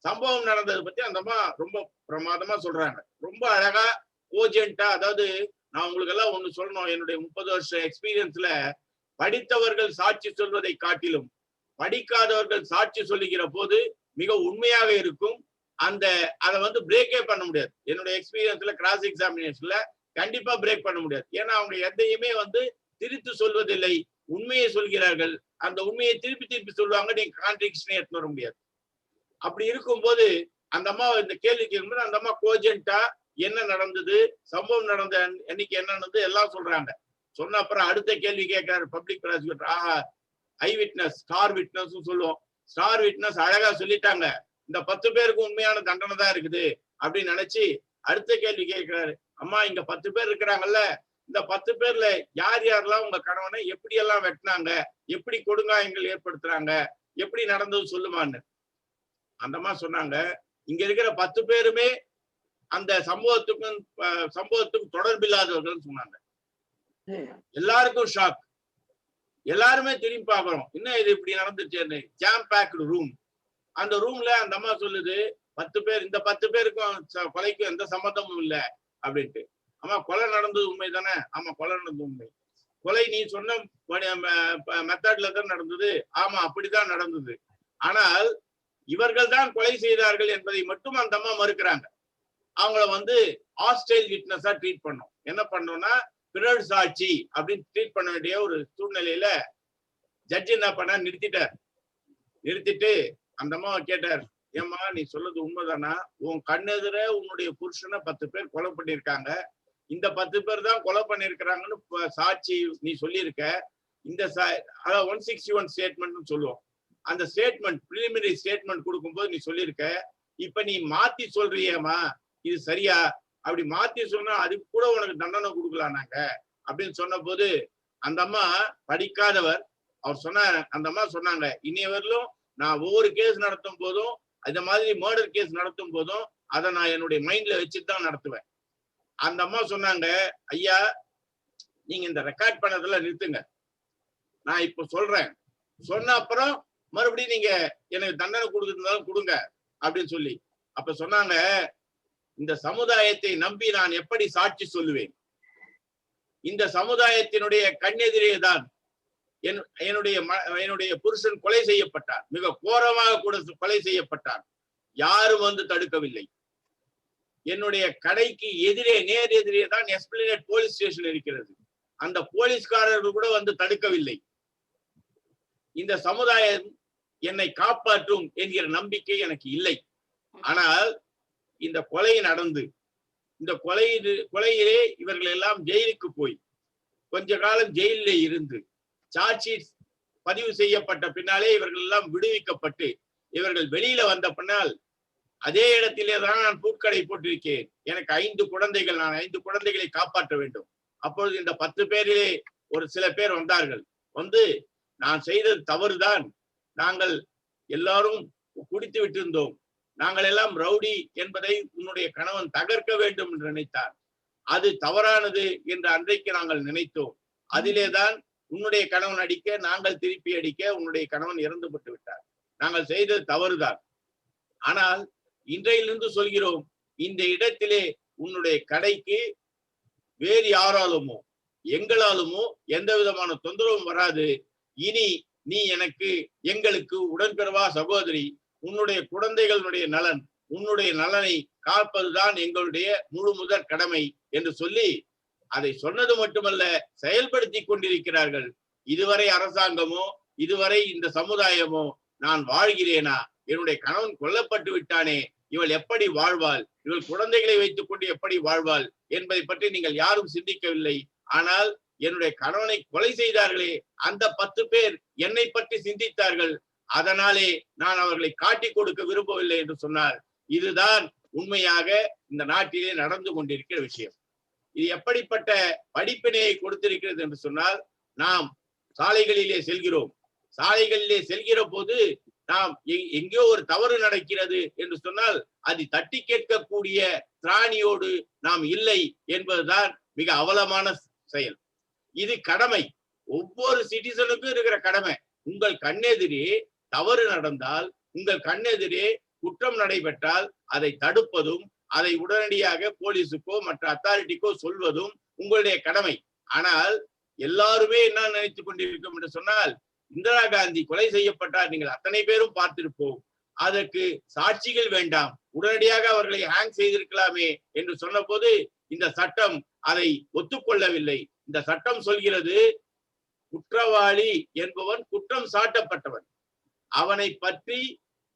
சம்பவம் நடந்ததை பத்தி அந்த அம்மா ரொம்ப பிரமாதமா சொல்றாங்க. ரொம்ப அழகா கோஜென்ட்டா. அதாவது நான் உங்களுக்கு எல்லாம் ஒண்ணு சொல்லணும், என்னுடைய 30 வருஷ எக்ஸ்பீரியன்ஸ்ல படித்தவர்கள் சாட்சி சொல்வதை காட்டிலும் படிக்காதவர்கள் சாட்சி சொல்லுகிற போது மிக உண்மையாக இருக்கும். அதை வந்து பிரேக்கே பண்ண முடியாது. என்னுடைய எக்ஸ்பீரியன்ஸ்ல கிராஸ் எக்ஸாமினேஷன்ல கண்டிப்பா பிரேக் பண்ண முடியாது. ஏன்னா அவங்க எதையுமே வந்து திரித்து சொல்வதில்லை, உண்மையை சொல்கிறார்கள். அந்த உண்மையை திருப்பி சொல்லுவாங்க. நீங்க கான்ட்ரிக்ஷனே எடுத்து வர முடியாது. அப்படி இருக்கும்போது அந்த அம்மா இந்த கேள்வி கேட்கும்போது அந்த அம்மா கோஜென்ட்டா என்ன நடந்தது, சம்பவம் நடந்த அன்னைக்கு என்ன நடந்தது எல்லாம் சொல்றாங்க. சொன்ன அப்புறம் அடுத்த கேள்வி கேட்கிறாரு பப்ளிக் ப்ராசிக்யூட்டர். ஆஹா, ஐ விட்னஸ், ஸ்டார் விட்னஸ் சொல்லுவோம். ஸ்டார் விட்னஸ் அழகா சொல்லிட்டாங்க, இந்த 10 பேருக்கு உண்மையான தண்டனை தான் இருக்குது அப்படின்னு நினைச்சு அடுத்த கேள்வி கேட்கிறாரு. அம்மா இங்க 10 பேர் இருக்கிறாங்கல்ல, இந்த 10 பேர்ல யார் யாரெல்லாம் உங்க கணவனை எப்படி எல்லாம் வெட்டினாங்க, எப்படி கொடுங்காயங்கள் ஏற்படுத்துறாங்க, எப்படி நடந்தது சொல்லுமான்னு. அந்த அம்மா சொன்னாங்க, இங்க இருக்கிற 10 பேருமே அந்த சம்பவத்துக்கும் தொடர்பில்லாதவர்கள் சொன்னாங்க. எல்லாருக்கும் ஷாக். எல்லாருமே திரும்பி பார்க்கிறோம், என்ன இது இப்படி நடந்துச்சுன்னு. Jam packed room. அந்த ரூம்ல அந்த அம்மா சொல்லுது, 10 பேர், இந்த 10 பேருக்கும் கொலைக்கும் எந்த சம்மந்தமும் இல்லை அப்படின்ட்டு. ஆமா, கொலை நடந்தது உண்மை தானே? ஆமா, கொலை நடந்தது உண்மை. கொலை நீ சொன்ன மெத்தட்ல தான் நடந்தது. ஆமா, அப்படிதான் நடந்தது. ஆனால் இவர்கள் தான் கொலை செய்தார்கள் என்பதை மட்டும் அந்த அம்மா மறுக்கிறாங்க. அவங்கள வந்து ஹாஸ்டைல் விட்னஸா ட்ரீட் பண்ணோம். என்ன பண்ணோம்னா பிறர் சாட்சி அப்படின்னு ட்ரீட் பண்ண வேண்டிய ஒரு சூழ்நிலையில ஜட்ஜி என்ன பண்ண நிறுத்திட்டு அந்த அம்மாவை கேட்டார், ஏம்மா நீ சொல்றது உண்மைதானா? உன் கண்ணெதிர உன்னுடைய புருஷனை 10 பேர் கொலை பண்ணியிருக்காங்க, இந்த 10 பேர் தான் கொலை பண்ணியிருக்கிறாங்கன்னு சாட்சி நீ சொல்லியிருக்க. இந்த 161 ஸ்டேட்மெண்ட் சொல்லுவோம். அந்த ஸ்டேட்மெண்ட், பிரிலிமினரி ஸ்டேட்மெண்ட் கொடுக்கும்போது நீ சொல்லியிருக்க. இப்ப நீ மாத்தி சொல்றியேம்மா, இது சரியா? அப்படி மாத்தி சொன்னா அதுக்கு கூட உனக்கு தண்டனை கொடுக்கலாம் நாங்க அப்படின்னு சொன்ன போது அந்த அம்மா படிக்காதவர். அவர் அந்த அம்மா சொன்னாங்க, இன்னைய வரலும் நான் ஒவ்வொரு கேஸ் நடத்தும் போதும் இந்த மாதிரி மர்டர் கேஸ் நடத்தும் போதும் அதை நான் என்னுடைய மைண்ட்ல வச்சுட்டு தான் நடத்துவேன். அந்த அம்மா சொன்னாங்க, ஐயா நீங்க இந்த ரெக்கார்ட் பண்ணதெல்லாம் நிறுத்துங்க, நான் இப்ப சொல்றேன், சொன்ன அப்புறம் மறுபடியும் நீங்க எனக்கு தண்டனை கொடுக்கறதுனாலும் கொடுங்க அப்படின்னு சொல்லி. அப்ப சொன்னாங்க, இந்த சமுதாயத்தை நம்பி நான் எப்படி சாட்சி சொல்லுவேன்? இந்த சமுதாயத்தினுடைய கண்ணெதிரே தான் என்னுடைய புருஷன் கொலை செய்யப்பட்டார், மிக கோரமாக கூட கொலை செய்யப்பட்டார், யாரும் வந்து தடுக்கவில்லை. என்னுடைய கடைக்கு எதிரே நேர் எதிரே தான் எஸ்பிளனேட் போலீஸ் ஸ்டேஷன் இருக்கிறது, அந்த போலீஸ்காரர்கள் கூட வந்து தடுக்கவில்லை. இந்த சமுதாயம் என்னை காப்பாற்றும் என்கிற நம்பிக்கை எனக்கு இல்லை. ஆனால் இந்த கொலை நடந்து இந்த கொலையிலே இவர்கள் எல்லாம் ஜெயிலுக்கு போய் கொஞ்ச காலம் ஜெயிலே இருந்து சார்ஜ் ஷீட் பதிவு செய்யப்பட்ட பின்னாலே இவர்கள் எல்லாம் விடுவிக்கப்பட்டு இவர்கள் வெளியில வந்த பின்னால் அதே இடத்திலே தான் நான் பூட்கடை போட்டிருக்கேன். எனக்கு 5 குழந்தைகள், நான் 5 குழந்தைகளை காப்பாற்ற வேண்டும். அப்பொழுது இந்த 10 பேரிலே ஒரு சில பேர் வந்தார்கள். வந்து நான் செய்தது தவறுதான், நாங்கள் எல்லாரும் குடித்து விட்டிருந்தோம், நாங்கள் எல்லாம் ரவுடி என்பதை உன்னுடைய கணவன் தகர்க்க வேண்டும் என்று நினைத்தார், அது தவறானது என்று அன்றைக்கு நாங்கள் நினைத்தோம், அதிலேதான் உன்னுடைய கணவன் அடிக்க நாங்கள் திருப்பி அடிக்க உன்னுடைய கணவன் இறந்து விட்டு விட்டார், நாங்கள் செய்தது தவறுதான். ஆனால் இன்றையிலிருந்து சொல்கிறோம், இந்த இடத்திலே உன்னுடைய கடைக்கு வேறு யாராலுமோ எங்களாலுமோ எந்த விதமான தொந்தரவும் வராது. இனி நீ எங்களுக்கு உடன்பிறவா சகோதரி, உன்னுடைய குழந்தைகளுடைய நலன், உன்னுடைய நலனை காப்பதுதான் எங்களுடைய முழு முதற் கடமை என்று சொல்லி அதை சொன்னது மட்டுமல்ல, செயல்படுத்தி கொண்டிருக்கிறார்கள். இதுவரை அரசாங்கமோ இதுவரை இந்த சமுதாயமோ நான் வாழ்கிறேனா, என்னுடைய கணவன் கொல்லப்பட்டு விட்டானே, இவள் எப்படி வாழ்வாள், இவள் குழந்தைகளை வைத்துக் கொண்டு எப்படி வாழ்வாள் என்பதை பற்றி நீங்கள் யாரும் சிந்திக்கவில்லை. ஆனால் என்னுடைய கணவனை கொலை செய்தார்களே அந்த 10 பேர் என்னை பற்றி சிந்தித்தார்கள், அதனாலே நான் அவர்களை காட்டி கொடுக்க விரும்பவில்லை என்று சொன்னார். இதுதான் உண்மையாக இந்த நாட்டிலே நடந்து கொண்டிருக்கிற விஷயம். இது எப்படிப்பட்ட படிப்பினையை கொடுத்திருக்கிறது என்று சொன்னால், நாம் சாலைகளிலே செல்கிறோம், சாலைகளிலே செல்கிற போது நாம் எங்கேயோ ஒரு தவறு நடக்கிறது என்று சொன்னால் அது தட்டி கேட்கக்கூடிய திராணியோடு நாம் இல்லை என்பதுதான் மிக அவலமான செயல். இது கடமை, ஒவ்வொரு சிட்டிசனுக்கும் இருக்கிற கடமை. உங்கள் கண்ணெதிரே தவறு நடந்தால், உங்கள் கண்ணெதிரே குற்றம் நடைபெற்றால் அதை தடுப்பதும் அதை உடனடியாக போலீஸுக்கோ மற்ற அத்தாரிட்டிக்கோ சொல்வதும் உங்களுடைய கடமை. ஆனால் எல்லாருமே என்ன நினைத்துக் கொண்டிருக்கும் என்று சொன்னால், இந்திரா காந்தி கொலை செய்யப்பட்டார், நீங்கள் அத்தனை பேரும் பார்த்திருப்போம், அதற்கு சாட்சிகள் வேண்டாம், உடனடியாக அவர்களை ஹேங் செய்திருக்கலாமே என்று சொன்ன போது இந்த சட்டம் அதை ஒத்துக்கொள்ளவில்லை. இந்த சட்டம் சொல்கிறது, குற்றவாளி என்பவன் குற்றம் சாட்டப்பட்டவன், அவனை பற்றி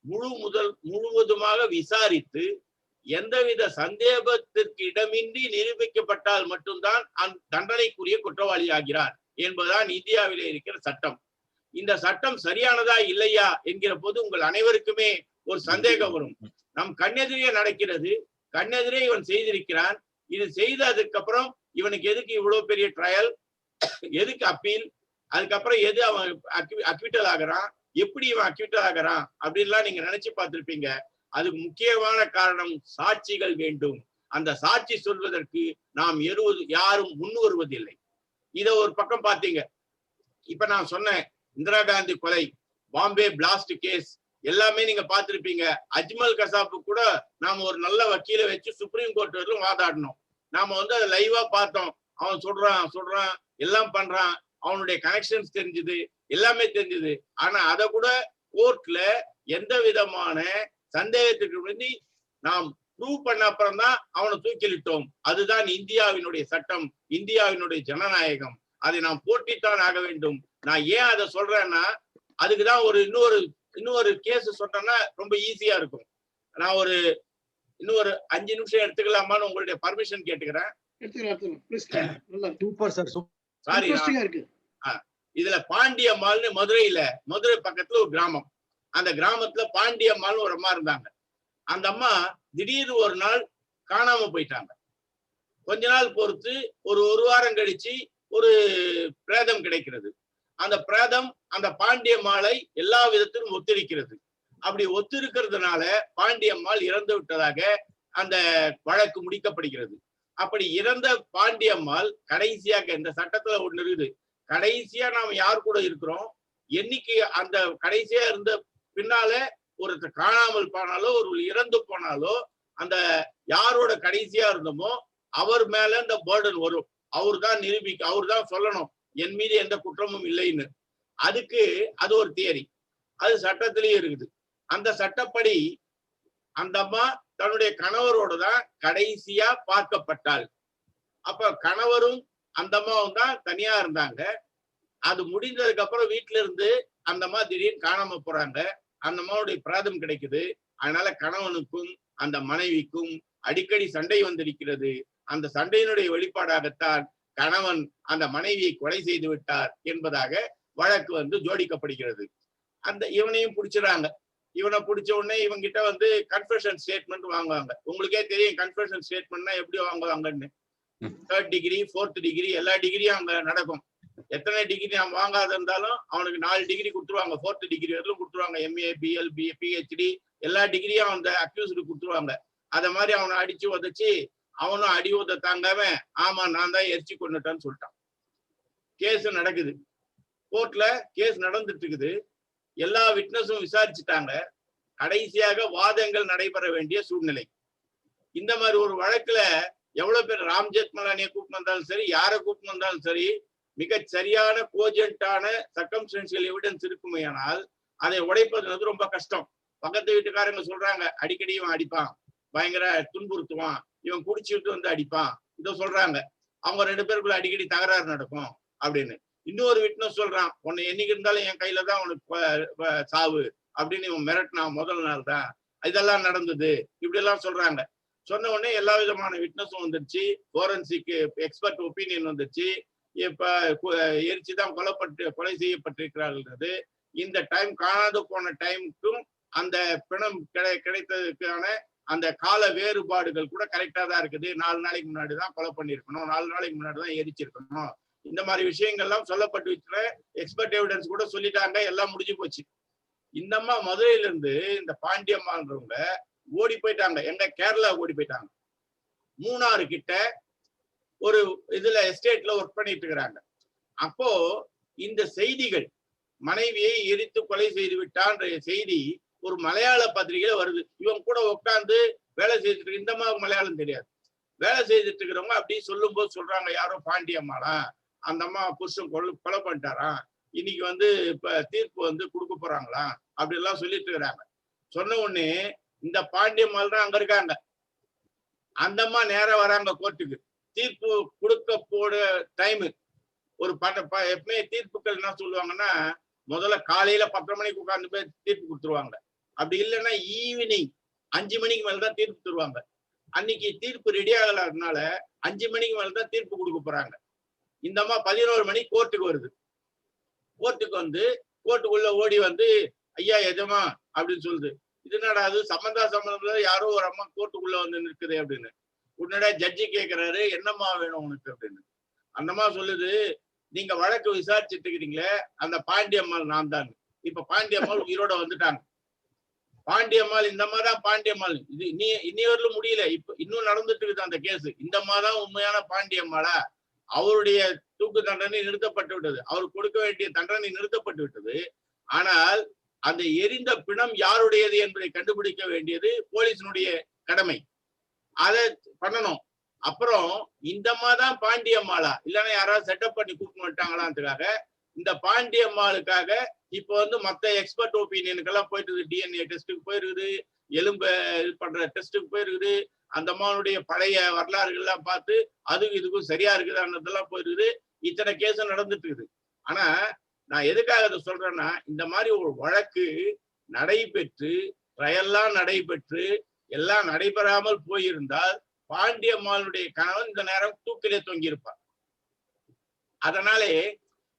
முழுவதுமாக விசாரித்து எந்தவித சந்தேகத்திற்கு இடமின்றி நிரூபிக்கப்பட்டால் மட்டும்தான் தண்டனைக்குரிய குற்றவாளி ஆகிறார் என்பதுதான் இந்தியாவிலே இருக்கிற சட்டம். இந்த சட்டம் சரியானதா இல்லையா என்கிற போது உங்கள் அனைவருக்குமே ஒரு சந்தேகம் வரும். நம் கண்ணெதிரே நடக்கிறது, கண்ணெதிரே இவன் செய்திருக்கிறான், இது செய்ததுக்கு அப்புறம் இவனுக்கு எதுக்கு இவ்வளவு பெரிய ட்ரையல், எதுக்கு அப்பீல், அதுக்கப்புறம் எது அவன் அக்விட்டல் ஆகிறான், எப்படி இவன் அக்விட்டல் ஆகிறான் அப்படின்லாம் நீங்க நினைச்சு பார்த்திருப்பீங்க. அதுக்கு முக்கியமான காரணம் சாட்சிகள் வேண்டும். அந்த சாட்சி சொல்வதற்கு நாம் யாரும் முன் வருவதில்லை. இத ஒரு பக்கம் பாத்தீங்க. இப்ப நான் சொன்னேன், இந்திரா காந்தி கொலை, பாம்பே பிளாஸ்ட் கேஸ் எல்லாமே நீங்க பார்த்திருப்பீங்க. அஜ்மல் கசாப்பு கூட நாம ஒரு நல்ல வக்கீலை வச்சு சுப்ரீம் கோர்ட் வரைக்கும் வாதாடணும். நாம அதை லைவா பார்த்தோம். அவன் சொல்றான் எல்லாம் பண்றான், அவனுடைய கனெக்ஷன்ஸ் தெரிஞ்சது, எல்லாமே தெரிஞ்சது. ஆனா அதை கூட கோர்ட்ல எந்த விதமான சந்தேகத்துக்கு வேண்டி நாம் ப்ரூவ் பண்ண அப்புறம் தான் அவனை தூக்கிலிட்டோம். அதுதான் இந்தியாவினுடைய சட்டம், இந்தியாவினுடைய ஜனநாயகம். அதை நாம் போட்டித்தான் ஆக வேண்டும். நான் ஏன் அதை சொல்றேன்னா, அதுக்குதான் இன்னொரு கேஸ் சொன்னேன்னா ரொம்ப ஈஸியா இருக்கும். நான் இன்னொரு 5 நிமிஷம் எடுத்துக்கலாமான்னு உங்களுடைய பர்மிஷன் கேட்டுக்கிறேன். சாரி, இதுல பாண்டியம்மாள்னு மதுரை பக்கத்துல ஒரு கிராமம். அந்த கிராமத்துல பாண்டியம்மாள்னு ஒரு அம்மா இருந்தாங்க. அந்த அம்மா திடீர்னு ஒரு நாள் காணாம போயிட்டாங்க. கொஞ்ச நாள் பொறுத்து ஒரு வாரம் கழிச்சு ஒரு பிரேதம் கிடைக்கிறது. அந்த பிரேதம் அந்த பாண்டியம்மாளை எல்லா விதத்திலும் ஒத்திருக்கிறது. அப்படி ஒத்திருக்கிறதுனால பாண்டியம்மாள் இறந்து விட்டதாக அந்த வழக்கு முடிக்கப்படுகிறது. அப்படி இறந்த பாண்டியம்மாள் கடைசியாக இந்த சட்டத்துல ஒண்ணு இருக்குது, கடைசியா நாம் யார் கூட இருக்கிறோம், என்னைக்கு அந்த கடைசியா இருந்த பின்னால ஒருத்தர் காணாமல் போனாலோ ஒரு இறந்து போனாலோ அந்த யாரோட கடைசியா இருந்தோமோ அவர் மேல இந்த பேர்டன் வரும். அவர் தான் அவர் தான் சொல்லணும் என் மீது எந்த குற்றமும் இல்லைன்னு. அதுக்கு அது ஒரு தியரி, அது சட்டத்திலேயே இருக்குது. அந்த சட்டப்படி அந்த அம்மா தன்னுடைய கணவரோட தான் கடைசியா பார்க்கப்பட்டாள். அப்ப கணவரும் அந்த அம்மாவும் தான் தனியா இருந்தாங்க. அது முடிந்ததுக்கு அப்புறம் வீட்டுல இருந்து அந்த அம்மா திடீர்னு காணாம போறாங்க. அந்த அம்மாவுடைய பிராதம் கிடைக்குது. அதனால கணவனுக்கும் அந்த மனைவிக்கும் அடிக்கடி சண்டை வந்திருக்கிறது. அந்த சண்டையினுடைய வெளிப்பாடாகத்தான் கணவன் அந்த மனைவியை கொலை செய்து விட்டார் என்பதாக வழக்கு ஜோடிக்கப்படுகிறது. அந்த இவனையும் பிடிச்சிடறாங்க. இவனை பிடிச்ச உடனே இவங்கிட்ட கன்ஃபெஷன் ஸ்டேட்மெண்ட் வாங்குவாங்க. உங்களுக்கே தெரியும் கன்ஃபெஷன் ஸ்டேட்மெண்ட்னா எப்படி வாங்குவாங்கன்னு. 3rd டிகிரி 4th டிகிரி எல்லா டிகிரியும் அங்க நடக்கும். எத்தனை டிகிரி அவன் வாங்காத இருந்தாலும் அவனுக்கு 4 டிகிரி கொடுத்துருவாங்க. 4th டிகிரி வரைக்கும் கொடுத்துருவாங்க. MA BL PhD எல்லா டிகிரியும் அந்த அக்யூஸ்டு கொடுத்துருவாங்க. அத மாதிரி அவனை அடிச்சு உதச்சி அவனும் அடி உத தாங்காம ஆமா நான் தான் எரிச்சு கொண்டுட்டான்னு சொல்லிட்டான். கேஸ் நடக்குது, கோர்ட்ல கேஸ் நடந்துட்டு இருக்குது. எல்லா விட்னஸும் விசாரிச்சுட்டாங்க. கடைசியாக வாதங்கள் நடைபெற வேண்டிய சூழ்நிலை. இந்த மாதிரி ஒரு வழக்குல எவ்வளவு பேர் ராம் ஜெத்மலானியை கூப்பிட்டு வந்தாலும் சரி, யாரை கூப்பிட்டு வந்தாலும் சரி, மிக சரியான கோஜென்டான சர்க்கம்ஸ்டன்ஷியல் எவிடன்ஸ் இருக்குமையானால் அதை உடைப்பது ரொம்ப கஷ்டம். பக்கத்து வீட்டுக்காரங்க சொல்றாங்க அடிக்கடி இவன் அடிப்பான், பயங்கர துன்புறுத்துவான், இவன் குடிச்சுட்டு அடிப்பான், இதை சொல்றாங்க. அவங்க 2 பேருக்குள்ள அடிக்கடி தகராறு நடக்கும் அப்படின்னு. இன்னொரு விட்னஸ் சொல்றான், உன்னை என்னைக்கு இருந்தாலும் என் கையில தான் உனக்கு சாவு அப்படின்னு இவன் மிரட்டினான் முதல் நாள் தான், இதெல்லாம் நடந்தது, இப்படி எல்லாம் சொல்றாங்க. சொன்ன உடனே எல்லா விதமான விட்னஸும் வந்துருச்சு. போரன்சிக் எக்ஸ்பர்ட் ஒப்பீனியன் வந்துருச்சு. இப்ப எரிச்சுதான் கொலை செய்யப்பட்டிருக்கிறார்கள். இந்த டைம் காணாது போன டைமுக்கும் அந்த பிணம் கிடைத்ததுக்கான அந்த கால வேறுபாடுகள் கூட கரெக்டா தான் இருக்குது. 4 நாளைக்கு முன்னாடி தான் கொலை பண்ணிருக்கணும், 4 நாளைக்கு முன்னாடி தான் எரிச்சிருக்கணும். இந்த மாதிரி விஷயங்கள்லாம் சொல்லப்பட்டு வச்சுல எக்ஸ்பர்ட் எவிடன்ஸ் கூட சொல்லிட்டாங்க. எல்லாம் முடிஞ்சு போச்சு. இந்த அம்மா மதுரையில இருந்து இந்த பாண்டியம்மான்றவங்க ஓடி போயிட்டாங்க. எங்க கேரளா ஓடி போயிட்டாங்க. மூணாறு கிட்ட ஒரு இதுல எஸ்டேட்ல ஒர்க் பண்ணிட்டு இருக்கிறாங்க. அப்போ இந்த செய்திகள் மனைவியை எரித்து கொலை செய்து விட்டான்ற செய்தி ஒரு மலையாள பத்திரிகையில வருது. இவங்க கூட உட்காந்து வேலை செய்துட்டு இருக்கு. இந்த மாதிரி மலையாளம் தெரியாது. வேலை செய்துட்டு இருக்கிறவங்க அப்படி சொல்லும் போது சொல்றாங்க, யாரோ பாண்டியம்மாளா அந்த அம்மா புருஷன் கொலை பண்ணிட்டாராம், இன்னைக்கு இப்ப தீர்ப்பு கொடுக்க போறாங்களா அப்படி எல்லாம் சொல்லிட்டு இருக்கிறாங்க. சொன்ன உடனே இந்த பாண்டியம்மாள் தான் அங்க இருக்காங்க. அந்த அம்மா நேரம் வராங்க கோர்ட்டுக்கு. தீர்ப்பு கொடுக்க போட டைமு ஒரு எப்பவுமே தீர்ப்புகள் என்ன சொல்லுவாங்கன்னா, முதல்ல காலையில 10 மணிக்கு உட்கார்ந்து போய் தீர்ப்பு கொடுத்துருவாங்க. அப்படி இல்லைன்னா ஈவினிங் 5 மணிக்கு மேலதான் தீர்ப்பு தருவாங்க. அன்னைக்கு தீர்ப்பு ரெடி ஆகலாதனால 5 மணிக்கு மேலதான் தீர்ப்பு கொடுக்க போறாங்க. இந்த அம்மா 11 மணிக்கு கோர்ட்டுக்கு வருது. கோர்ட்டுக்கு கோர்ட்டுக்குள்ள ஓடி ஐயா எஜமா அப்படின்னு சொல்லுது. இது என்னடா அது சம்பந்தம் யாரோ ஒரு அம்மா கோர்ட்டுக்குள்ள நிற்குது அப்படின்னு. உடனே ஜட்ஜி கேட்கிறாரு, என்னம்மா வேணும் உனக்கு அப்படின்னு. அந்த அம்மா சொல்லுது, நீங்க வழக்கு விசாரிச்சுட்டு இருக்கிறீங்களே அந்த பாண்டியம்மாள் நான் தான். இப்ப பாண்டியம்மாள் உயிரோட வந்துட்டாங்க. பாண்டியம்மாள் இந்த அம்மா தான் பாண்டியம்மாள். இது இன்னிவரையிலும் முடியல. இப்ப இன்னும் நடந்துட்டு இருக்குது அந்த கேஸ். இந்த அம்மா தான் உண்மையான பாண்டியம்மாளா? அவருடைய தூக்கு தண்டனை நிறுத்தப்பட்டு விட்டது. அவருக்கு கொடுக்க வேண்டிய தண்டனை நிறுத்தப்பட்டு விட்டது. ஆனால் அந்த எரிந்த பிணம் யாருடையது என்பதை கண்டுபிடிக்க வேண்டியது போலீஸினுடைய கடமை. அதை பண்ணணும். அப்புறம் இந்த அம்மா தான் பாண்டியம்மாளா இல்லைன்னா யாராவது செட்டப் பண்ணி கூப்பிட்டு வந்துட்டாங்களான்றதுக்காக இந்த பாண்டியம்மாளுக்காக இப்ப மத்த எக்ஸ்பர்ட் ஒப்பீனியனுக்கெல்லாம் போயிட்டு DNA டெஸ்ட்டுக்கு போயிருக்குது, எலும்பு இது பண்ற டெஸ்ட்டுக்கு போயிருக்குது. அந்த அம்மாவுடைய பழைய வரலாறுகள் எல்லாம் பார்த்து அதுவும் இதுக்கும் சரியா இருக்குதான்றதெல்லாம் போயிருக்குது. இத்தனை கேஸும் நடந்துட்டு இருக்குது. ஆனா நான் எதுக்காக அதை சொல்றேன்னா, இந்த மாதிரி ஒரு வழக்கு நடைபெற்று ட்ரையல்லாம் நடைபெற்று எல்லாம் நடைபெறாமல் போயிருந்தால் பாண்டியம்மாளுடைய கணவன் இந்த நேரம் தூக்கிலே தொங்கியிருப்பார். அதனாலே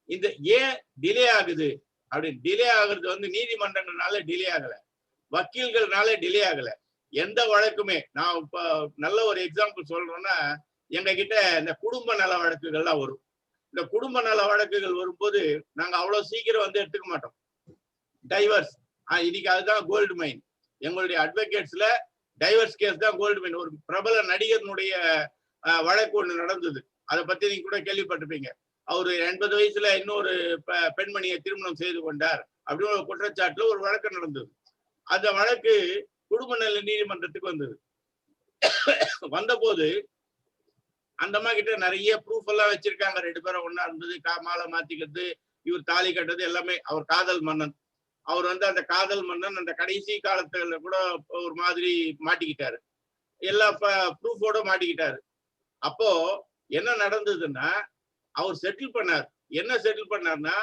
இந்த ஏன் டிலே ஆகுது அப்படின்னு, டிலே ஆகுறது நீதிமன்றங்கள்னால டிலே ஆகல, வக்கீல்கள்னால டிலே ஆகல. எந்த வழக்குமே நான் இப்ப நல்ல ஒரு எக்ஸாம்பிள் சொல்றேன்னா, எங்க கிட்ட இந்த குடும்ப நல வழக்குகள்லாம் வரும். இந்த குடும்ப நல வழக்குகள் வரும்போது நாங்க அவ்வளவு சீக்கிரம் வந்து எடுத்துக்க மாட்டோம். டைவர்ஸ் இன்னைக்கு அதுதான் கோல்டு மைன். எங்களுடைய அட்வொகேட்ஸ்ல டைவர்ஸ் கேஸ் தான் கோல்டு மைன். ஒரு பிரபல நடிகனுடைய வழக்கு ஒண்ணு நடந்தது. அதை பத்தி நீங்க கூட கேள்விப்பட்டிருப்பீங்க. அவரு 80 வயசுல இன்னொரு பெண்மணியை திருமணம் செய்து கொண்டார் அப்படின்னு ஒரு குற்றச்சாட்டுல ஒரு வழக்கு நடந்தது. அந்த வழக்கு குடும்ப நல நீதிமன்றத்துக்கு வந்தது. வந்தபோது அந்த அம்மா கிட்ட நிறைய ப்ரூஃப் எல்லாம் வச்சிருக்காங்க. 2 பேரும் ஒன்னா இருந்தது, மாலை மாத்திக்கிறது, இவர் தாலி கட்டுறது எல்லாமே. அவர் காதல் மன்னன். அவர் வந்து அந்த காதல் மன்னன் அந்த கடைசி காலத்துல கூட ஒரு மாதிரி மாட்டிக்கிட்டாரு. எல்லா ப்ரூஃபோட மாட்டிக்கிட்டாரு. அப்போ என்ன நடந்ததுன்னா அவர் செட்டில் பண்ணார். என்ன செட்டில் பண்ணார்னா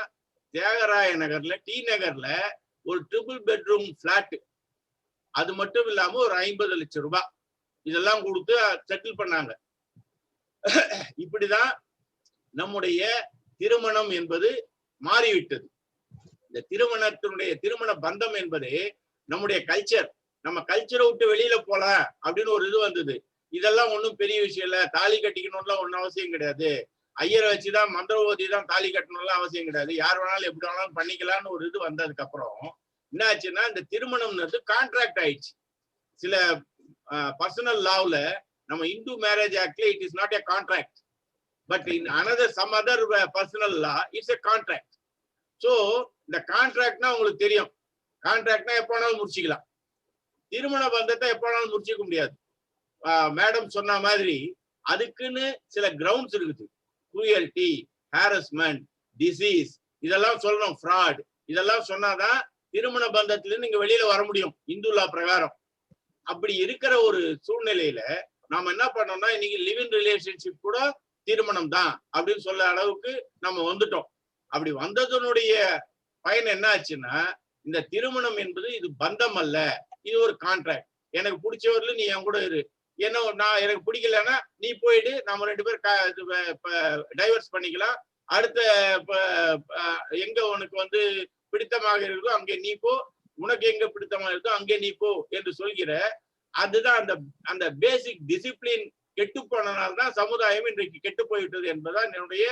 தியாகராய நகர்ல டி நகர்ல ஒரு 3 பெட்ரூம் பிளாட், அது மட்டும் இல்லாம ஒரு 50 லட்சம் ரூபாய் இதெல்லாம் கொடுத்து செட்டில் பண்ணாங்க. இப்படிதான் நம்முடைய திருமணம் என்பது மாறிவிட்டது. இந்த திருமண பந்தம் என்பது நம்முடைய கல்ச்சர். நம்ம கல்ச்சரை விட்டு வெளியில போலாம் அப்படின்னு ஒரு இது வந்தது. இதெல்லாம் ஒன்றும் பெரிய விஷயம் இல்ல, தாலி கட்டிக்கணும்லாம் ஒன்றும் அவசியம் கிடையாது, ஐயரை வச்சுதான் மந்திரவோதி தான் தாலி கட்டணும்லாம் அவசியம் கிடையாது, யார் வேணாலும் எப்படி வேணாலும் பண்ணிக்கலாம்னு ஒரு இது வந்ததுக்கு அப்புறம் என்ன ஆச்சுன்னா இந்த திருமணம்ன்றது கான்ட்ராக்ட் ஆயிடுச்சு. சில பர்சனல் லாவ்ல நம்ம இந்து மேரேஜ் ஆக்ட்ல it is not a contract, but in another some other personal law it's a contract. So இந்த கான்ட்ராக்ட்னா உங்களுக்கு தெரியும், கான்ட்ராக்ட்னா எப்போ வேணாலும் முடிச்சுக்கலாம். திருமண பந்தத்தை எப்போ வேணாலும் முடிச்சுக்க முடியாது. மேடம் சொன்ன மாதிரி அதுக்குன்னு சில கிரவுண்ட்ஸ் இருக்குது. குரியல்டி, ஹாரஸ்மெண்ட், டிசீஸ், இதெல்லாம் சொல்லணும், ஃப்ராட், இதெல்லாம் சொன்னாதான் திருமண பந்தத்திலிருந்து நீங்க வெளியில வர முடியும் இந்து லா பிரகாரம். அப்படி இருக்கிற ஒரு சூழ்நிலையில நாம என்ன பண்ணோம்னா இன்னைக்கு லிவ் இன் ரிலேஷன்ஷிப் கூட திருமணம் தான் அப்படின்னு சொல்ல அளவுக்கு நம்ம வந்துட்டோம். அப்படி வந்ததனுடைய பயன் என்ன ஆச்சுன்னா இந்த திருமணம் என்பது இது பந்தம் அல்ல, இது ஒரு கான்ட்ராக்ட். எனக்கு பிடிச்சவர்ல நீ என் கூட இரு, என்ன நான் எனக்கு பிடிக்கலன்னா நீ போயிட்டு நம்ம 2 பேர் டைவர்ஸ் பண்ணிக்கலாம், அடுத்த எங்க உனக்கு வந்து பிடித்தமாக இருக்கோ அங்கே நீ போ, உனக்கு எங்க பிடித்தமாக இருக்கோ அங்கே நீ போ என்று சொல்கிற அதுதான் அந்த பேசிக் டிசிப்ளின் கெட்டு போனனால்தான் சமுதாயம் இன்றைக்கு கெட்டு போய்விட்டது என்பதுதான் என்னுடைய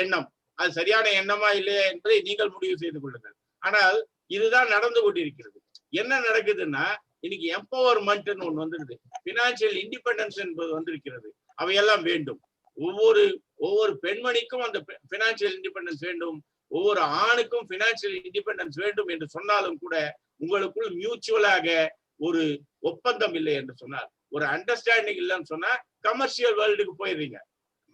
எண்ணம். அது சரியான எண்ணமா இல்லையா என்பதை நீங்கள் முடிவு செய்து கொள்ளுங்கள். ஆனால் இதுதான் நடந்து கொண்டிருக்கிறது. என்ன நடக்குதுன்னா இன்னைக்கு எம்பவர்மெண்ட் ஒண்ணு வந்துருது, பினான்சியல் இண்டிபெண்டன்ஸ் என்பது வந்திருக்கிறது. அவையெல்லாம் வேண்டும். ஒவ்வொரு பெண்மணிக்கும் அந்த பினான்சியல் இண்டிபெண்டன்ஸ் வேண்டும், ஒவ்வொரு ஆணுக்கும் பினான்சியல் இண்டிபெண்டன்ஸ் வேண்டும் என்று சொன்னாலும் கூட உங்களுக்குள் மியூச்சுவலாக ஒரு ஒப்பந்தம் இல்லை என்று சொன்னால், ஒரு அண்டர்ஸ்டாண்டிங் இல்லைன்னு சொன்னா கமர்ஷியல் வேர்ல்டுக்கு போயிடுறீங்க.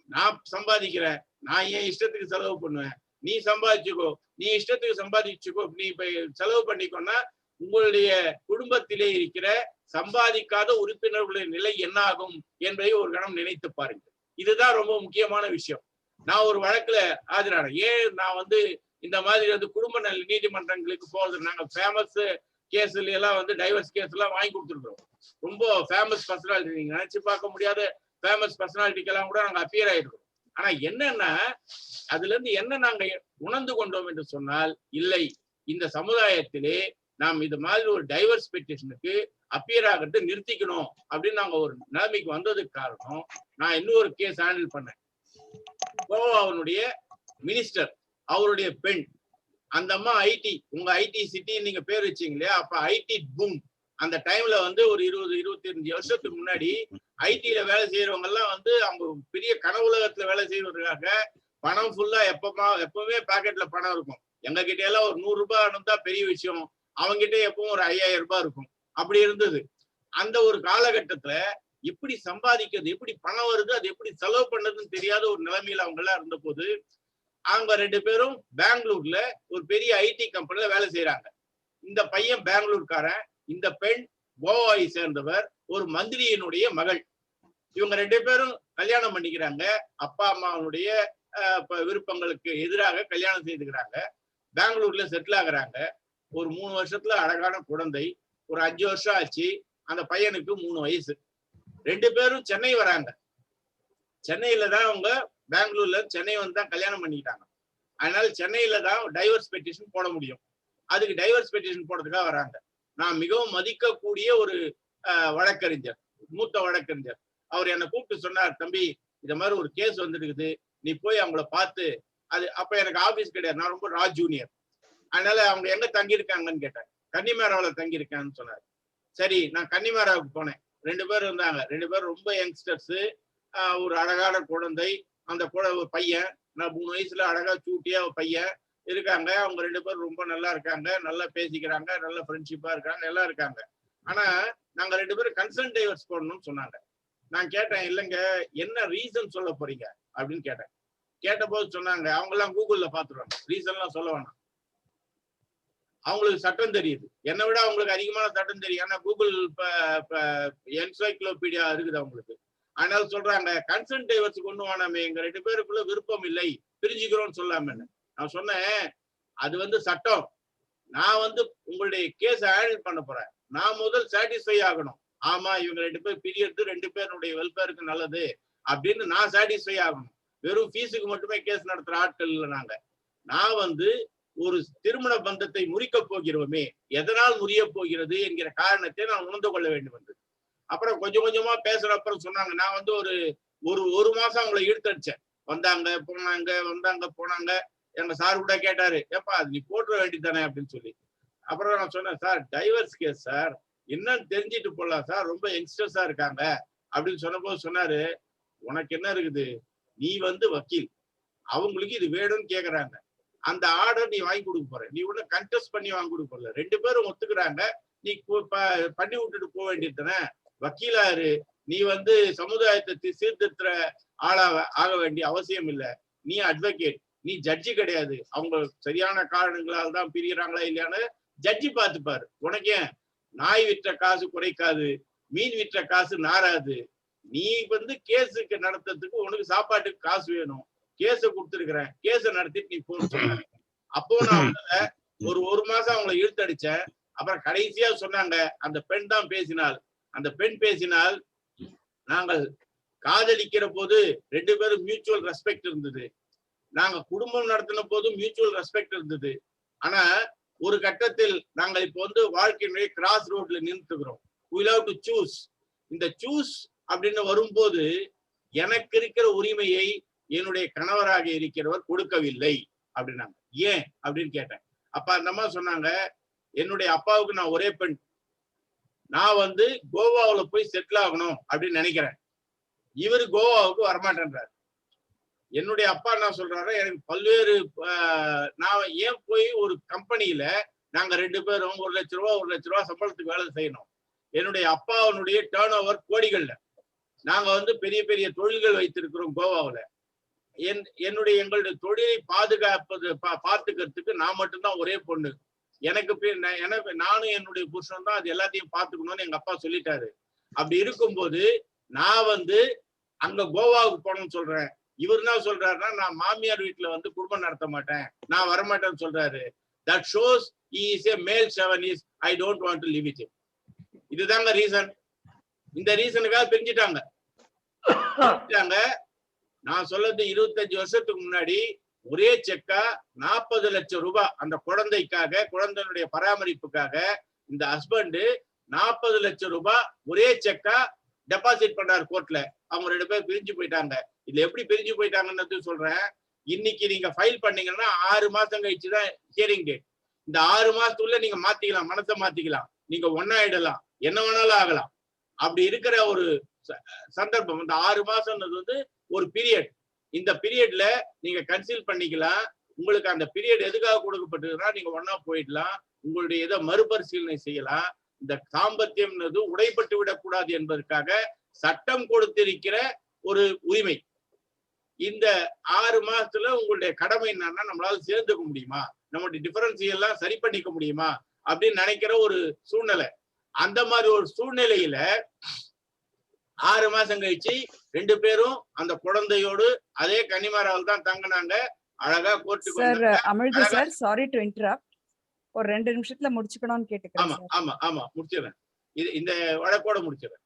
நான் சம்பாதிக்கிறேன், நான் என் இஷ்டத்துக்கு செலவு பண்ணுவேன், நீ சம்பாதிச்சுக்கோ, நீ இஷ்டத்துக்கு சம்பாதிச்சுக்கோ, நீ இப்ப செலவு பண்ணிக்கோன்னா உங்களுடைய குடும்பத்திலே இருக்கிற சம்பாதிக்காத உறுப்பினர்களின் நிலை என்ன ஆகும் என்பதை ஒரு கணம் நினைத்து பாருங்க. இதுதான் ரொம்ப முக்கியமான விஷயம். நான் ஒரு வழக்குல ஆஜரானேன். ஏன் நான் வந்து இந்த மாதிரி வந்து குடும்ப நல நீதிமன்றங்களுக்கு போறது, நாங்க ஃபேமஸ் கேஸ்ல எல்லாம் வந்து டைவர்ஸ் கேஸ் எல்லாம் வாங்கி கொடுத்துருக்கோம். ரொம்ப ஃபேமஸ் பர்சனாலிட்டி, நீங்க நினைச்சு பார்க்க முடியாத ஃபேமஸ் பர்சனாலிட்டிக்கெல்லாம் கூட நாங்க அப்பியர் ஆயிருக்கோம். ஆனா என்னன்னா அதுல இருந்து என்ன நாங்க உணர்ந்து கொண்டோம் என்று சொன்னால், இல்லை இந்த சமுதாயத்திலே நாம் இது மாதிரி ஒரு டைவர்ஸ் பெட்டிஷனுக்கு அப்பியர் ஆகிறது நிறுத்திக்கணும் அப்படின்னு நாங்க ஒரு நிலைமைக்கு வந்ததுக்கு காரணம், நான் இன்னொரு கேஸ் ஹேண்டில் பண்ணேன். கோவாவுடைய மினிஸ்டர், அவருடைய பெண், அந்த அம்மா ஐடி, உங்க ஐடி சிட்டி நீங்க பேர் வச்சீங்க இல்லையா, அப்ப ஐடி பூம். அந்த டைம்ல வந்து ஒரு 20-25 வருஷத்துக்கு முன்னாடி ஐடில வேலை செய்யறவங்க எல்லாம் வந்து அவங்க பெரிய கனவுலகத்துல வேலை செய்வதற்காக பணம் ஃபுல்லா எப்பவுமே பாக்கெட்ல பணம் இருக்கும். எங்க கிட்ட எல்லாம் ஒரு 100 ரூபாய் இருந்தா பெரிய விஷயம், அவங்ககிட்ட எப்பவும் ஒரு 5000 ரூபாய் இருக்கும். அப்படி இருந்தது. அந்த ஒரு காலகட்டத்துல எப்படி சம்பாதிக்கிறது, எப்படி பணம் வருது, அது எப்படி செலவு பண்ணதுன்னு தெரியாத ஒரு நிலைமையில அவங்க எல்லாம் இருந்த போது அவங்க 2 பேரும் பெங்களூர்ல ஒரு பெரிய ஐடி கம்பெனில வேலை செய்யறாங்க. இந்த பையன் பெங்களூர்காரன், இந்த பெண் கோவாவை சேர்ந்தவர், ஒரு மந்திரியினுடைய மகள். இவங்க 2 பேரும் கல்யாணம் பண்ணிக்கிறாங்க. அப்பா அம்மாவுடைய விருப்பங்களுக்கு எதிராக கல்யாணம் செய்துக்கிறாங்க. பெங்களூர்ல செட்டில் ஆகுறாங்க. ஒரு 3 வருஷத்துல அழகான குழந்தை. ஒரு 5 வருஷம் ஆச்சு. அந்த பையனுக்கு 3 வயசு. 2 பேரும் சென்னை வராங்க. சென்னையில தான் அவங்க பெங்களூர்ல சென்னை வந்து தான் கல்யாணம் பண்ணிக்கிட்டாங்க. அதனால சென்னையில தான் டைவர்ஸ் பெட்டிஷன் போட முடியும். அதுக்கு டைவர்ஸ் பெட்டிஷன் போடுறதுக்காக வராங்க. நான் மிகவும் மதிக்கக்கூடிய ஒரு வழக்கறிஞர், மூத்த வழக்கறிஞர், அவர் என்னை கூப்பிட்டு சொன்னார், தம்பி இந்த மாதிரி ஒரு கேஸ் வந்துருக்குது, நீ போய் அவங்கள பார்த்து அது அப்ப எனக்கு ஆபீஸ் கிடையாது, நான் ரொம்ப ரா ஜூனியர். அதனால அவங்க எங்க தங்கியிருக்காங்கன்னு கேட்டேன். கன்னிமேராவில் தங்கியிருக்காங்கன்னு சொன்னாரு. சரி, நான் கன்னிமேராவுக்கு போனேன். 2 பேர் இருந்தாங்க. 2 பேர் ரொம்ப யங்ஸ்டர்ஸ். ஒரு அழகான குழந்தை, அந்த பையன், நான் 3 வயசுல அழகா சூட்டியா பையன் இருக்காங்க. அவங்க 2 பேரும் ரொம்ப நல்லா இருக்காங்க, நல்லா பேசிக்கிறாங்க, நல்ல ஃப்ரெண்ட்ஷிப்பா இருக்காங்க, எல்லாம் இருக்காங்க. ஆனா நாங்க 2 பேரும் கன்சர்ன் டைவர்ஸ் போடணும்னு சொன்னாங்க. நான் கேட்டேன், இல்லைங்க என்ன ரீசன் சொல்ல போறீங்க அப்படின்னு கேட்டேன். கேட்டபோது சொன்னாங்க, அவங்க எல்லாம் கூகுள்ல பாத்துருவாங்க, ரீசன் எல்லாம் சொல்ல வேணாம், அவங்களுக்கு சட்டம் தெரியுது, என்னை விட அவங்களுக்கு அதிகமான சட்டம் தெரியும். ஏன்னா கூகுள் என்சைக்ளோபீடியா இருக்குது அவங்களுக்கு. அதனால சொல்றாங்க, கன்சர்ன் டைவர்ஸ் கொண்டு வானாமே, எங்க 2 பேருக்குள்ள விருப்பம் இல்லை, பிரிஞ்சுக்கிறோம்னு சொல்லாம. நான் சொன்னேன், அது சட்டம். நான் உங்களுடைய கேஸ் ஹேண்டில் பண்ண போறேன். நான் முதல் சாட்டிஸ்ஃபை ஆகணும். ஆமா, இவங்க 2 பேர் பிரியறது 2 பேருடைய வெல்ஃபேருக்கு நல்லது அப்படின்னு நான் சாட்டிஸ்ஃபை ஆகணும். வெறும் ஃபீஸுக்கு மட்டுமே கேஸ் நடத்துற ஆட்கள் இல்லை நாங்க. நான் ஒரு திருமண பந்தத்தை முறிக்க போகிறோமே, எதனால் முறிய போகிறது என்கிற காரணத்தை நான் உணர்ந்து கொள்ள வேண்டும் என்று. அப்புறம் கொஞ்சம் கொஞ்சமா பேசுற அப்புறம் சொன்னாங்க, நான் ஒரு மாசம் அவங்களை இழுத்தடிச்சேன். வந்தாங்க போனாங்க, வந்தாங்க போனாங்க. எங்க சார் கூட கேட்டாரு, ஏப்பா அது நீ போட்டுற வேண்டியதானே அப்படின்னு சொல்லி. அப்புறம் நான் சொன்னேன், சார் டைவர்ஸ் கேஸ் சார், என்னன்னு தெரிஞ்சிட்டு போடலாம் சார், ரொம்ப யங்ஸ்டர்ஸா இருக்காங்க அப்படின்னு சொன்னபோது சொன்னாரு, உனக்கு என்ன இருக்குது, நீ வக்கீல், அவங்களுக்கு இது வேணும்னு கேக்குறாங்க, அந்த ஆர்டர் நீ வாங்கி கொடுக்க போற, நீ ஒண்ணு கண்டெஸ்ட் பண்ணி வாங்கி கொடுக்க போறல, 2 பேரும் ஒத்துக்கிறாங்க, நீ பண்ணி விட்டுட்டு போக வேண்டியதுதானே. வக்கீலாரு, நீ சமுதாயத்தை சீர்திருத்துற ஆக வேண்டிய அவசியம் இல்லை. நீ அட்வொகேட், நீ ஜட்ஜி கிடையாது. அவங்க சரியான காரணங்களால் தான் பிரிகிறாங்களா இல்லையான்னு ஜட்ஜி பார்த்துப்பாரு. உனக்கு ஏன், நாய் விற்ற காசு குறைக்காது, மீன் விற்ற காசு நாராது. நீ கேஸுக்கு நடத்துறதுக்கு உனக்கு சாப்பாட்டுக்கு காசு வேணும், கேஸ கொடுத்துருக்கிறேன், கேஸ நடத்திட்டு நீ போன்னு சொன்னாங்க. அப்போ நான் ஒரு மாசம் அவங்களை இழுத்தடிச்சேன். அப்புறம் கடைசியா சொன்னாங்க, அந்த பெண் தான் பேசினாள். அந்த பெண் பேசினால், நாங்கள் காதலிக்கிற போது 2 பேரும் மியூச்சுவல் ரெஸ்பெக்ட் இருந்தது, நாங்க குடும்பம் நடத்தின போது மியூச்சுவல் ரெஸ்பெக்ட் இருந்தது. ஆனா ஒரு கட்டத்தில் நாங்கள் இப்போ வாழ்க்கையினுடைய கிராஸ் ரோட்ல நின்றுக்கிறோம். we have to choose. இந்த சூஸ் அப்படின்னு வரும்போது எனக்கு இருக்கிற உரிமையை என்னுடைய கணவராக இருக்கிறவர் கொடுக்கவில்லை அப்படின்னாங்க. ஏன் அப்படின்னு கேட்டேன். அப்ப அந்த அம்மா சொன்னாங்க, என்னுடைய அப்பாவுக்கு நான் ஒரே பெண், நான் கோவாவுல போய் செட்டில் ஆகணும் அப்படின்னு நினைக்கிறேன், இவரு கோவாவுக்கு வரமாட்டேன்றாரு. என்னுடைய அப்பா என்ன சொல்றாரு, எனக்கு பல்வேறு நான் ஏன் போய் ஒரு கம்பெனியில நாங்க 2 பேரும் 1 லட்ச ரூபா சம்பளத்துக்கு வேலை செய்யணும். என்னுடைய அப்பாவுடைய டர்ன் ஓவர் கோடிகள்ல. நாங்க பெரிய பெரிய தொழில்கள் வைத்திருக்கிறோம் கோவாவுல. எங்களுடைய தொழிலை பார்த்துக்கிறதுக்கு நான் மட்டும்தான் ஒரே பொண்ணு. எனக்கு நானும் என்னுடைய புருஷன் தான் அது எல்லாத்தையும் பார்த்துக்கணும்னு எங்க அப்பா சொல்லிட்டாரு. அப்படி இருக்கும்போது நான் அங்க கோவாவுக்கு போகணும்னு சொல்றேன். இவர் என்ன சொல்றாருன்னா, நான் மாமியார் வீட்டுல குடும்பம் நடத்த மாட்டேன், நான் வரமாட்டேன்னு சொல்றாரு. That shows he is a male chauvinist. I don't want to live with him. இதுதாங்க ரீசன். இந்த ரீசனுக்காக பிரிஞ்சுட்டாங்க. நான் சொல்றது 25 வருஷத்துக்கு முன்னாடி ஒரே செக்கா 40 லட்சம் ரூபாய் அந்த குழந்தைக்காக, குழந்தையுடைய பராமரிப்புக்காக இந்த ஹஸ்பண்ட் 40 லட்சம் ரூபாய் ஒரே செக்கா டெபாசிட் பண்ணார் கோர்ட்ல. அவங்க 2 பேர் பிரிஞ்சு போயிட்டாங்க. இதுல எப்படி பிரிஞ்சு போயிட்டாங்கன்னு சொல்றேன். இன்னைக்கு நீங்க ஃபைல் பண்ணீங்கன்னா 6 மாசம் கழிச்சுதான் ஹியரிங் டேட். இந்த 6 மாசத்துக்குள்ள நீங்க மாத்திக்கலாம், மனசை மாத்திக்கலாம், நீங்க ஒன்னாயிடலாம், என்ன வேணாலும் ஆகலாம். அப்படி இருக்கிற ஒரு சந்தர்ப்பம். இந்த 6 மாசம்ன்றது ஒரு பீரியட். இந்த பீரியட்ல நீங்க கன்சீல் பண்ணிக்கலாம். உங்களுக்கு அந்த பீரியட் எதுக்காக கொடுக்கப்பட்டதுன்னா, நீங்க ஒன்னா போயிடலாம், உங்களுடைய இதை மறுபரிசீலனை செய்யலாம். இந்த தாம்பத்தியம்ன்றது உடைப்பட்டு விடக்கூடாது என்பதற்காக சட்டம் கொடுத்திருக்கிற ஒரு உரிமை. இந்த 6 மாசத்துல உங்களுடைய கடமை என்னன்னா, நம்மளால சேர்ந்துக்க முடியுமா, நம்மளுடைய டிஃபரன்ஸ் எல்லாம் சரி பண்ணிக்க முடியுமா அப்படின்னு நினைக்கிற ஒரு சூழ்நிலை. அந்த மாதிரி ஒரு சூழ்நிலையில 6 மாசம் கழிச்சு 2 பேரும் அந்த குழந்தையோடு அதே கன்னிமாராவில் தான் தங்கினாங்க. அழகா கோர்ட்டுக்கு sir. Amirthu sir, sorry to interrupt, ஒரு 2 நிமிஷத்துல முடிச்சுக்கணும்னு கேட்டுக்கிறேன். ஆமா ஆமா ஆமா முடிச்சிடுறேன். இந்த வழக்கோட முடிச்சிடுறேன்.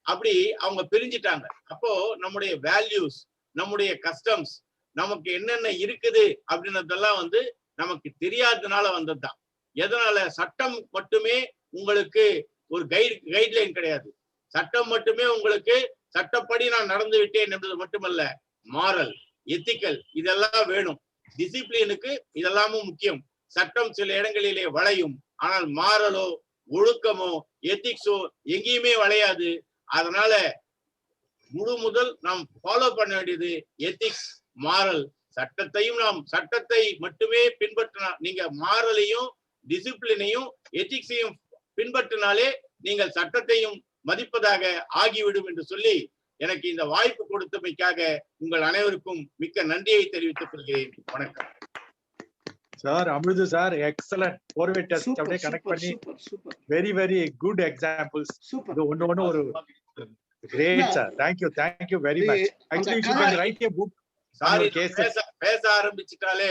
அப்படி அவங்க பிரிஞ்சிட்டாங்க. அப்போ நம்முடைய வேல்யூஸ், நம்முடைய கஸ்டம்ஸ், நமக்கு என்னென்ன இருக்குது அப்படின்றதெல்லாம் நமக்கு தெரியாததுனால வந்ததுதான். எதனால? சட்டம் மட்டுமே உங்களுக்கு ஒரு கைட்லைன் கிடையாது. சட்டம் மட்டுமே உங்களுக்கு சட்டப்படி நான் நடந்து விட்டேன் என்பது மட்டுமல்ல, மாரல், எத்திக்கல் இதெல்லாம் வேணும். டிசிப்ளினுக்கு இதெல்லாமும் முக்கியம். சட்டம் சில இடங்களிலே வளையும், ஆனால் மாறலோ ஒழுக்கமோ எத்திக்ஸோ எங்கேயுமே வளையாது. அதனால முதல் நாம் ஃபாலோ பண்ண வேண்டியது எத்திக்ஸ், மாரல். சட்டத்தையும் நாம் சட்டத்தை மட்டுமே பின்பற்றினா, நீங்க மாரலையும் டிசிப்ளினையும் எத்திக்ஸையும் பின்பற்றினாலே நீங்கள் சட்டத்தையும் மதிப்பதாக ஆகிவிடும் என்று சொல்லி எனக்கு இந்த வாய்ப்பு கொடுத்தமைக்காக உங்கள் அனைவருக்கும் மிக்க நன்றியை தெரிவித்துக் கொள்கிறேன். வணக்கம் சார். Amirthu sir, excellent. ஃபோர்வே டெஸ்ட் அப்படியே கனெக்ட் பண்ணி வெரி வெரி குட் எக்ஸாம்பிள்ஸ். இது ஒண்ணு ஒரு great sir. thank you very much. Actually you can write a book. Sorry, பேச ஆரம்பிச்சிட்டாலே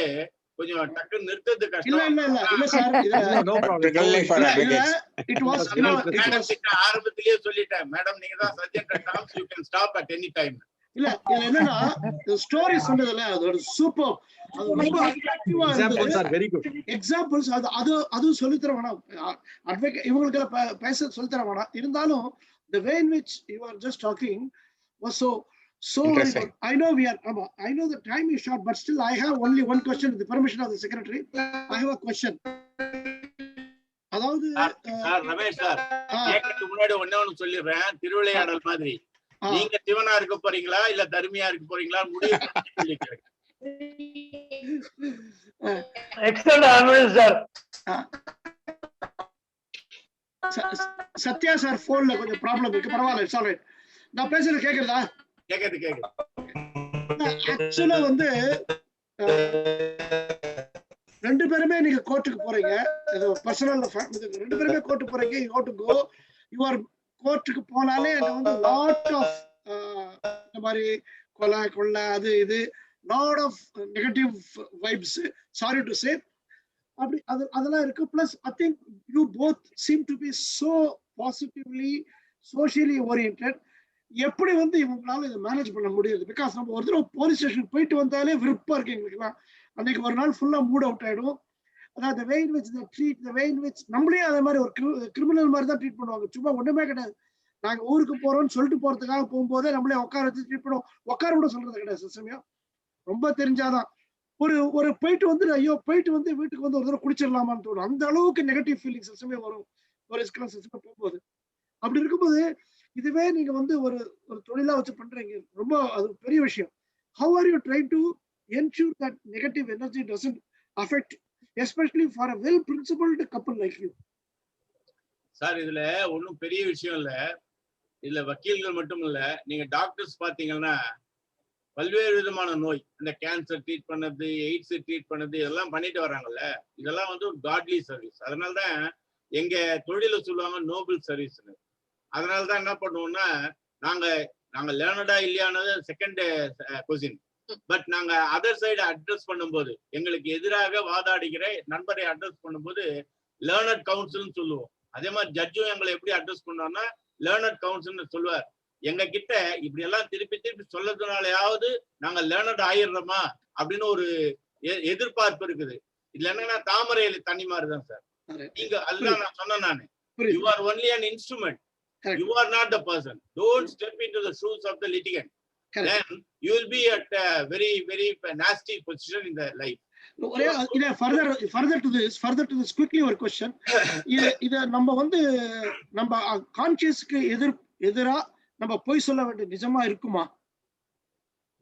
கொஞ்சம் டக்குன்னு நிறுத்தது கஷ்டம். இல்ல sir, no problem. it was ஆரம்பத்திலேயே சொல்லிட்டேன் மேடம், நீங்க தான் subject Tom's, you can stop at any time. இல்ல இது என்னன்னா ஸ்டோரி சொன்னதுல அது ஒரு சூப்பர், அது ரொம்ப அட்ராக்டிவா examples are very good. Examples அது சொல்லி தர வேணாம், அட்வொகேட் இவங்களுக்கு பேச சொல்லி தர வேணாம். இருந்தாலும் the way in which you are just talking was so interesting. I know I know the time is short, but still I have only one question with the permission of the secretary. I have a question. அதாவது sir Ramesh sir, கேட்கறதுக்கு முன்னாடி ஒண்ணு சொல்லிடுறேன். திருவிளையாடல் மாதிரி நீங்க சிவனா இருக்க போறீங்களா இல்ல தர்மியா இருக்க போறீங்களா முடிவு சொல்லிக்கிறேன். Excellent sir. சத்யா சார் போன்ல கொஞ்சம் ப்ராப்ளம் இருக்கு, பரவாயில்ல, இட்ஸ் ஆல்ரைட். நான் பேசுறது கேக்குறதா? கேக்குது. ஆக்சுவலா வந்து ரெண்டு பேருமே நீங்க கோர்ட்டுக்கு போறீங்க, ஏதோ பர்சனல் ரெண்டு பேருமே கோர்ட்டுக்கு போறீங்க. You have to go, you are கோர்ட்டுக்கு போனாலே அங்க வந்து லாட் ஆஃப் இந்த மாதிரி கொலை அது இது lot of negative vibes, sorry to say, அப்படி அதெல்லாம் இருக்கு. Plus I think you both seem to be so positively socially oriented. எப்படி வந்து இவங்களால இதை மேனேஜ் பண்ண முடியுது? பிகாஸ் நம்ம ஒரு தடவை போலீஸ் ஸ்டேஷன் போயிட்டு வந்தாலே விருப்பம் இருக்கு எங்களுக்குலாம். அன்னைக்கு ஒரு நாள் ஃபுல்லா மூட் அவுட் ஆயிடும். அதாவது the way in which they treat, the way in which நம்மளே அதே மாதிரி ஒரு கிரிமினல் மாதிரி தான் ட்ரீட் பண்ணுவாங்க. சும்மா ஒண்ணுமே கிடையாது. நாங்க ஊருக்கு போறோம்னு சொல்லிட்டு போறதுக்காக போகும்போதே நம்மளே உட்கார வச்சு ட்ரீட் பண்ணுவோம். உட்கார கூட சொல்றது கிடையாது. சமயம் ரொம்ப தெரிஞ்சாதான் ஒரு போயிட்டு வந்து ஐயோ போயிட்டு வந்து வீட்டுக்கு வந்து ஒரு தடவை குடிச்சிடலாமான்னு தோணும். அந்த அளவுக்கு நெகட்டிவ் ஃபீலிங்ஸ் சமயம் வரும் போலீஸ்க்கு போகும்போது. அப்படி இருக்கும்போது இதுவே நீங்க வந்து ஒரு தொழிலா வச்சு பண்றீங்க, ரொம்ப அது பெரிய விஷயம். How are you trying to ensure that negative energy doesn't affect, especially for a well principled couple like you? Sir, இதுல ஒன்றும் பெரிய விஷயம் இல்ல. இதுல வக்கீல்கள் மட்டும் இல்ல, நீங்க டாக்டர்ஸ் பாத்தீங்கன்னா பல்வேறு விதமான நோய், இந்த கேன்சர் ட்ரீட் பண்ணது, எய்ட்ஸ் ட்ரீட் பண்ணது, இதெல்லாம் பண்ணிட்டு வர்றாங்கல்ல. இதெல்லாம் வந்து ஒரு காட்லி சர்வீஸ். அதனாலதான் எங்க தொழில சொல்லுவாங்க நோபல் சர்வீஸ்னு. அதனாலதான் என்ன பண்ணுவோம்னா, நாங்க லேர்னடா இல்லையானது செகண்ட் கொஸ்டின். பட் நாங்க அதர் சைடு அட்ரஸ் பண்ணும்போது, எங்களுக்கு எதிராக வாதாடுகிற நண்பரை அட்ரஸ் பண்ணும்போது லேர்னட் கவுன்சில்னு சொல்லுவோம். அதே மாதிரி ஜட்ஜும் எங்களை எப்படி அட்ரஸ் பண்ணோம்னா லேர்னட் கவுன்சில்னு சொல்லுவார். எங்க கிட்ட இப்படி எல்லாம் திருப்பி சொல்லதுனாலயாவது நாங்க லேர்னட் ஆயிடுறோமா அப்படின்னு ஒரு எதிர்பார்ப்பு இருக்குது. இதுல என்னன்னா தாமரையில தண்ணி மாதிரிதான் சார். நீங்க அதுதான் நான் சொன்னேன் நானு. You are only an instrument. You are not the person. Don't step into the shoes of the litigant. Then you will be at a very, very nasty position in the life. Further to this, quickly ஒரு question. இத நம்ம வந்து நம்ம கான்ஷியஸ்க்கு எதிரா நம்ம போய் சொல்ல வேண்டிய நிஜமா இருக்குமா?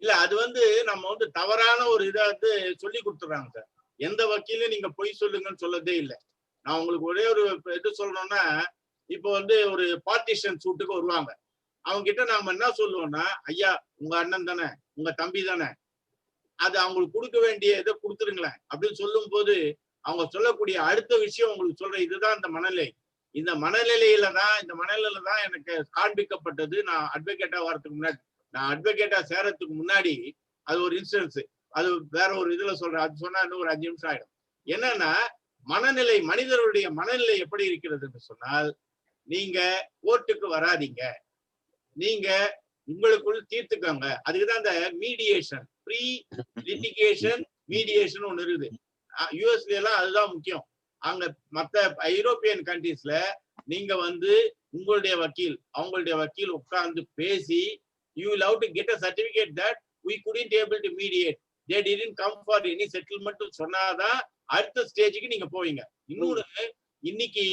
இல்ல, அது வந்து நம்ம வந்து தவறான ஒரு இதை வந்து சொல்லி கொடுத்துறாங்க சார். எந்த வக்கீலும் நீங்க பொய் சொல்லுங்கன்னு சொல்லதே இல்லை. நான் உங்களுக்கு ஒரே ஒரு இது சொல்லணும்னா, இப்போ வந்து ஒரு பார்ட்டிஷன் சூட்டுக்கு வருவாங்க. அவங்க கிட்ட நாம என்ன சொல்லுவோம்னா, ஐயா உங்க அண்ணன் தானே, உங்க தம்பி தானே, அது அவங்களுக்கு கொடுக்க வேண்டிய இதை கொடுத்துருங்களேன் அப்படின்னு சொல்லும் போது அவங்க சொல்லக்கூடிய அடுத்த விஷயம் உங்களுக்கு சொல்ற இதுதான் இந்த மனநிலை. இந்த மனநிலையில தான் எனக்கு காண்பிக்கப்பட்டது. நான் அட்வொகேட்டா வரதுக்கு முன்னாடி, நான் அட்வொகேட்டா சேரத்துக்கு முன்னாடி அது ஒரு இன்சிடென்ஸ். அது வேற ஒரு இதுல சொல்றேன். அது சொன்னா இன்னும் ஒரு 5 நிமிஷம் ஆயிடும். என்னன்னா மனநிலை, மனிதர்களுடைய மனநிலை எப்படி இருக்கிறது என்று சொன்னால், நீங்க கோர்ட்டுக்கு வராதீங்க, நீங்க உங்களுக்குள் தீர்த்துக்கோங்க. அதுக்குதான் இந்த மீடியேஷன், ப்ரீ லிட்டிகேஷன் மீடியேஷன் ஒண்ணு இருக்குது. யூஎஸ்ல எல்லாம் அதுதான் முக்கியம். அங்க மத்த ஐரோப்பியன் கண்ட்ரீஸ்ல நீங்க வந்து உங்களுடைய வக்கீல் அவங்களுடைய வக்கீல் உட்கார்ந்து பேசி, you will have to get a certificate that we couldn't able to mediate, they didn't come for any settlement சொன்னாதான் அடுத்த ஸ்டேஜுக்கு நீங்க போவீங்க. இன்னொரு இன்னைக்கு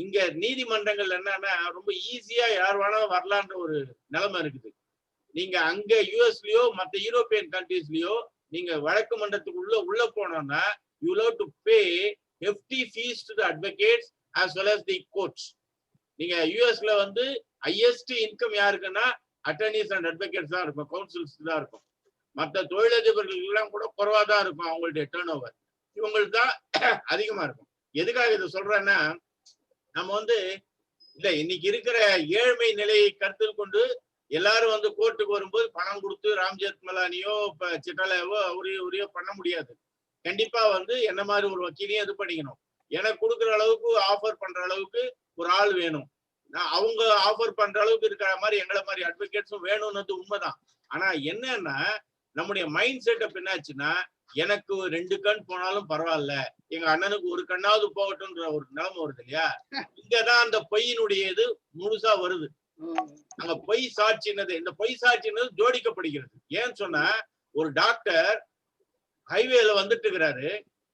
இங்க நீதிமன்றங்கள் என்னன்னா ரொம்ப ஈஸியா யார் வேணாலும் வரலான்ற ஒரு நிலைமை இருக்குது. நீங்க அங்க யூஎஸ்லயோ மற்ற யூரோப்பியன் கண்ட்ரீஸ்லயோ நீங்க வழக்கு மன்றத்துக்கு உள்ள போனோம்னா you have to pay hefty fees to the advocates as well as the courts. நீங்க யூஎஸ்ல வந்து ஹையஸ்ட் இன்கம் யாருக்குன்னா அட்டர்னிஸ் அண்ட் அட்வொகேட்ஸ் தான் இருக்கும், கவுன்சில்ஸ் தான் இருக்கும். மற்ற தொழிலதிபர்கள் எல்லாம் கூட குறைவா தான் இருக்கும் அவங்களுடைய டேர்ன் ஓவர், இவங்களுக்கு தான் அதிகமா இருக்கும். எதுக்காக இதை சொல்றேன்னா நம்ம வந்து இல்ல இன்னைக்கு இருக்கிற ஏழ்மை நிலையை கருத்தில் கொண்டு எல்லாரும் வந்து கோர்ட்டுக்கு வரும்போது பணம் கொடுத்து ராம்ஜெத் மலானியோ இப்ப சிட்டாலாவோ அவரையோ பண்ண முடியாது. கண்டிப்பா வந்து என்ன மாதிரி ஒரு வக்கீலையும் இது பண்ணிக்கணும். எனக்கு கொடுக்குற அளவுக்கு ஆஃபர் பண்ற அளவுக்கு ஒரு ஆள் வேணும். அவங்க ஆஃபர் பண்ற அளவுக்கு இருக்கிற மாதிரி எங்களை மாதிரி அட்வொகேட்ஸும் வேணும்னு உண்மைதான். ஆனா என்னன்னா நம்முடைய மைண்ட் செட்டப் என்னாச்சுன்னா எனக்கு 2 கண் போனாலும் பரவாயில்ல, எங்க அண்ணனுக்கு 1 கண்ணாவது போகட்டும்ன்ற ஒரு நிலைமை வருது இல்லையா? இங்கதான் அந்த பொய்யினுடைய இது முழுசா வருது. அங்க பொய் சாட்சினது, இந்த பொய் சாட்சினது ஜோடிக்கப்படுகிறது. ஏன்னு சொன்னா ஒரு டாக்டர் ஹைவேல வந்துட்டு இருக்கிறாரு,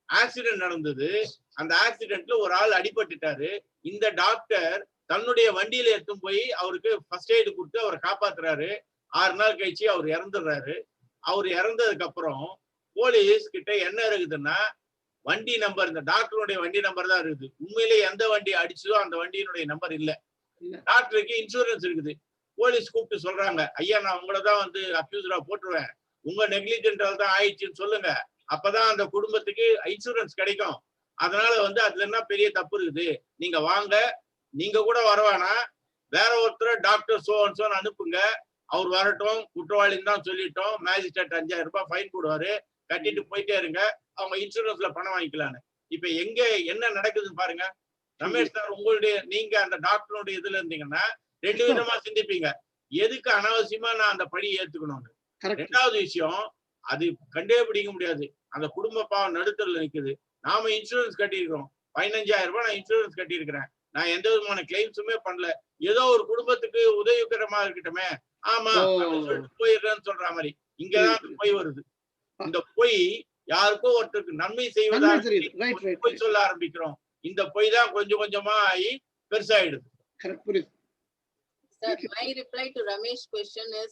ஆக்சிடென்ட் நடந்தது, அந்த ஆக்சிடென்ட்ல ஒரு ஆள் அடிபட்டுட்டாரு. இந்த டாக்டர் தன்னுடைய வண்டியில எடுத்துன்னு போய் அவருக்கு ஃபர்ஸ்ட் எய்டு கொடுத்து அவரை காப்பாத்துறாரு. 6 நாள் கழிச்சு அவர் இறந்துடுறாரு. அவர் இறந்ததுக்கு அப்புறம் போலீஸ் கிட்ட என்ன இருக்குதுன்னா வண்டி நம்பர், இந்த டாக்டருடைய வண்டி நம்பர் தான் இருக்குது. உண்மையிலே எந்த வண்டி அடிச்சதோ அந்த வண்டியினுடைய நம்பர் இல்ல. டாக்டருக்கு இன்சூரன்ஸ் இருக்குது. போலீஸ் கூப்பிட்டு சொல்றாங்க, ஐயா நான் உங்களை தான் வந்து அக்யூஸ்டா போட்டுருவேன், உங்க நெக்லிஜென்டால் தான் ஆயிடுச்சுன்னு சொல்லுங்க, அப்பதான் அந்த குடும்பத்துக்கு இன்சூரன்ஸ் கிடைக்கும். அதனால வந்து அதுல என்ன பெரிய தப்பு இருக்குது, நீங்க வாங்க, நீங்க கூட வரவானா வேற ஒருத்தர் டாக்டர் சோன்னு அனுப்புங்க, அவர் வரட்டும், குற்றவாளின்னு தான் சொல்லிட்டோம், மேஜிஸ்ட்ரேட் 5000 ரூபாய் ஃபைன் போடுவாரு, கட்டிட்டு போயிட்டே இருங்க, அவங்க இன்சூரன்ஸ்ல பணம் வாங்கிக்கலான்னு. இப்ப எங்க என்ன நடக்குதுன்னு பாருங்க. ரமேஷ் சார் உங்களுடைய நீங்க அந்த டாக்டருடைய இதுல இருந்தீங்கன்னா 2 விதமா சிந்திப்பீங்க. எதுக்கு அனாவசியமா நான் அந்த பழியை ஏத்துக்கணும்னு. 2வது விஷயம், அது கண்டே பிடிக்க முடியாது, அந்த குடும்ப பாவம் நடுத்தல நிக்குது. நாம இன்சூரன்ஸ் கட்டியிருக்கிறோம், 15000 ரூபாய் நான் இன்சூரன்ஸ் கட்டியிருக்கிறேன், நான் எந்த விதமான கிளைம்ஸுமே பண்ணல, ஏதோ ஒரு குடும்பத்துக்கு உதவிகரமா இருக்கட்டுமே, ஆமா போயிடுறேன்னு சொல்ற மாதிரி இங்கதான் பொய் வருது. இந்த பொய் யாருக்கோ ஒருத்தருக்கு நன்மை செய்வதாக பொய் சொல்ல ஆரம்பிக்கிறோம். இந்த பொய் தான் கொஞ்சம் கொஞ்சமா ஆகி பெருசாயிடுது. Sir, my reply to Ramesh question is,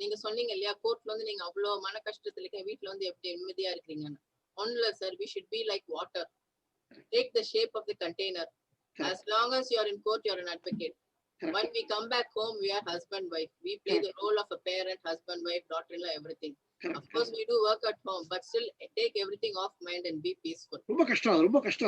நீங்க சொன்னீங்க இல்லையா கோர்ட்ல வந்து நீங்க அவ்வளவு மன கஷ்டத்துல இருக்க, வீட்டுல வந்து எப்படி நிம்மதியா இருக்கீங்கன்னு. ஒன்ல sir, we should be like water, take the shape of the container. As long as you are in court, you are an advocate. When we come back home, we are husband wife, we play the role of a parent, husband wife, daughter-in-law, everything. Of course we do work at home, but still take everything off mind and be peaceful. ரொம்ப கஷ்டம்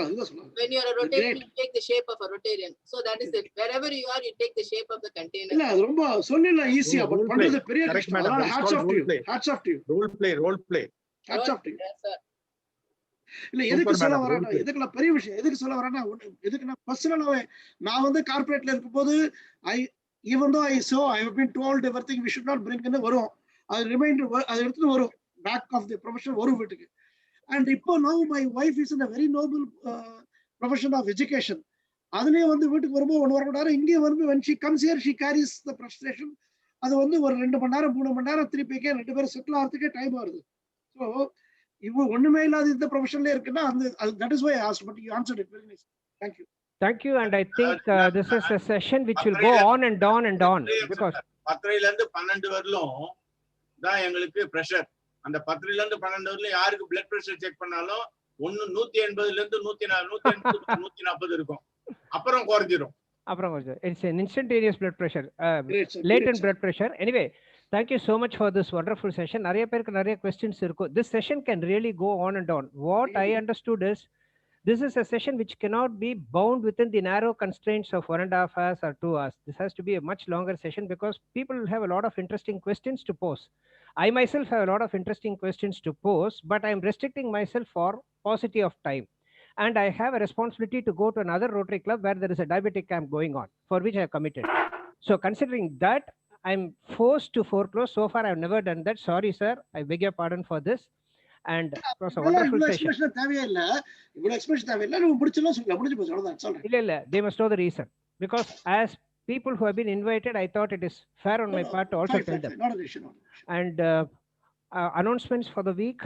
அதுதான் சொல்றேன். When you are a Rotarian, you take the shape of a Rotarian. So that is it, wherever you are, you take the shape of the container. இல்ல அது ரொம்ப சொன்னீங்க ஈஸியா, but பண்றது பெரிய கஷ்டம். அதனால hats off to you, hats off to you. Role play hats off to you. Yes sir. இல்ல எதுக்கு சொல்ல வரேன்னா, எதுக்கு நான் பெரிய விஷயம் எதுக்கு சொல்ல வரேன்னா, எதுக்கு நான் பர்சனலாவே நான் வந்து கார்ப்பரேட்ல இருக்கும்போது even though I have been told everything we should not bring in வரும், அது ரிமைண்டர் அது எடுத்துட்டு வரும் பேக் ஆஃப் தி ப்ரொஃபஷன் வரும் வீட்டுக்கு. அண்ட் இப்போ now my wife is in a very noble profession of education. அதுலயே வந்து வீட்டுக்கு வரும்போது 1 மணி நேரம் இங்கே வந்து when she comes here she carries the frustration. அது வந்து ஒரு 2 மணி நேரம் 3 மணி நேரம் திருப்பிக்கே 2 பேரும் செட்டில் ஆகிறதுக்கே டைம் ஆகுது. ஸோ இவ ஒண்ணுமே இல்லாத இந்த ப்ரொஃபஷன்ல இருக்குன்னா that is why I asked, but you answered it very nice. Thank you. Thank you, and I think this is a session which will go on and on and on, because 10 இருந்து 12 வரலும் தான் எங்களுக்கு pressure. அந்த 10 இருந்து 12 வரலும் யாருக்கு blood pressure check பண்ணாலும் 180 இருந்து 140 இருக்கும், அப்புறம் குறைஞ்சிரும். It's an instantaneous blood pressure, latent blood pressure. Anyway, thank you so much for this wonderful session. Nariya perku nariya questions irukku. This session can really go on and on. What I understood is, this is a session which cannot be bound within the narrow constraints of 1.5 hours or 2 hours. This has to be a much longer session because people have a lot of interesting questions to pose. I myself have a lot of interesting questions to pose, but I am restricting myself for paucity of time. And I have a responsibility to go to another Rotary Club where there is a diabetic camp going on, for which I have committed. So considering that, I'm forced to foreclose. So far, I have never done that. Sorry, sir. I beg your pardon for this. And it was a wonderful session. They must know the reason. Because as people who have been invited, I thought it is fair on my part to also tell them. And Announcements for the week.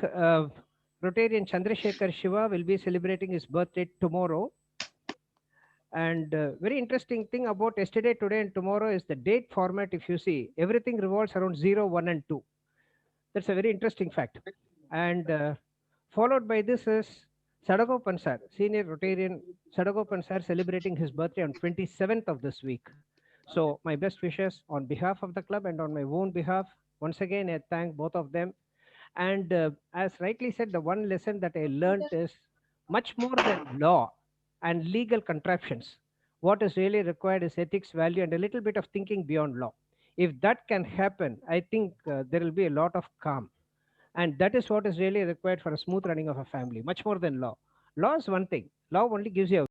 Rotarian Chandrasekhar Shiva will be celebrating his birthday tomorrow. And very interesting thing about yesterday, today, and tomorrow is the date format. If you see, everything revolves around 0, 1, and 2. That's a very interesting fact. And followed by this is Sadagopan sir, senior Rotarian Sadagopan sir, celebrating his birthday on 27th of this week. So my best wishes on behalf of the club and on my own behalf. Once again, I thank both of them. And as rightly said, the one lesson that I learned is much more than law and legal contraptions. What is really required is ethics, value, and a little bit of thinking beyond law. If that can happen, I think there will be a lot of calm. And that is what is really required for a smooth running of a family, much more than law. Law is one thing. Law only gives you a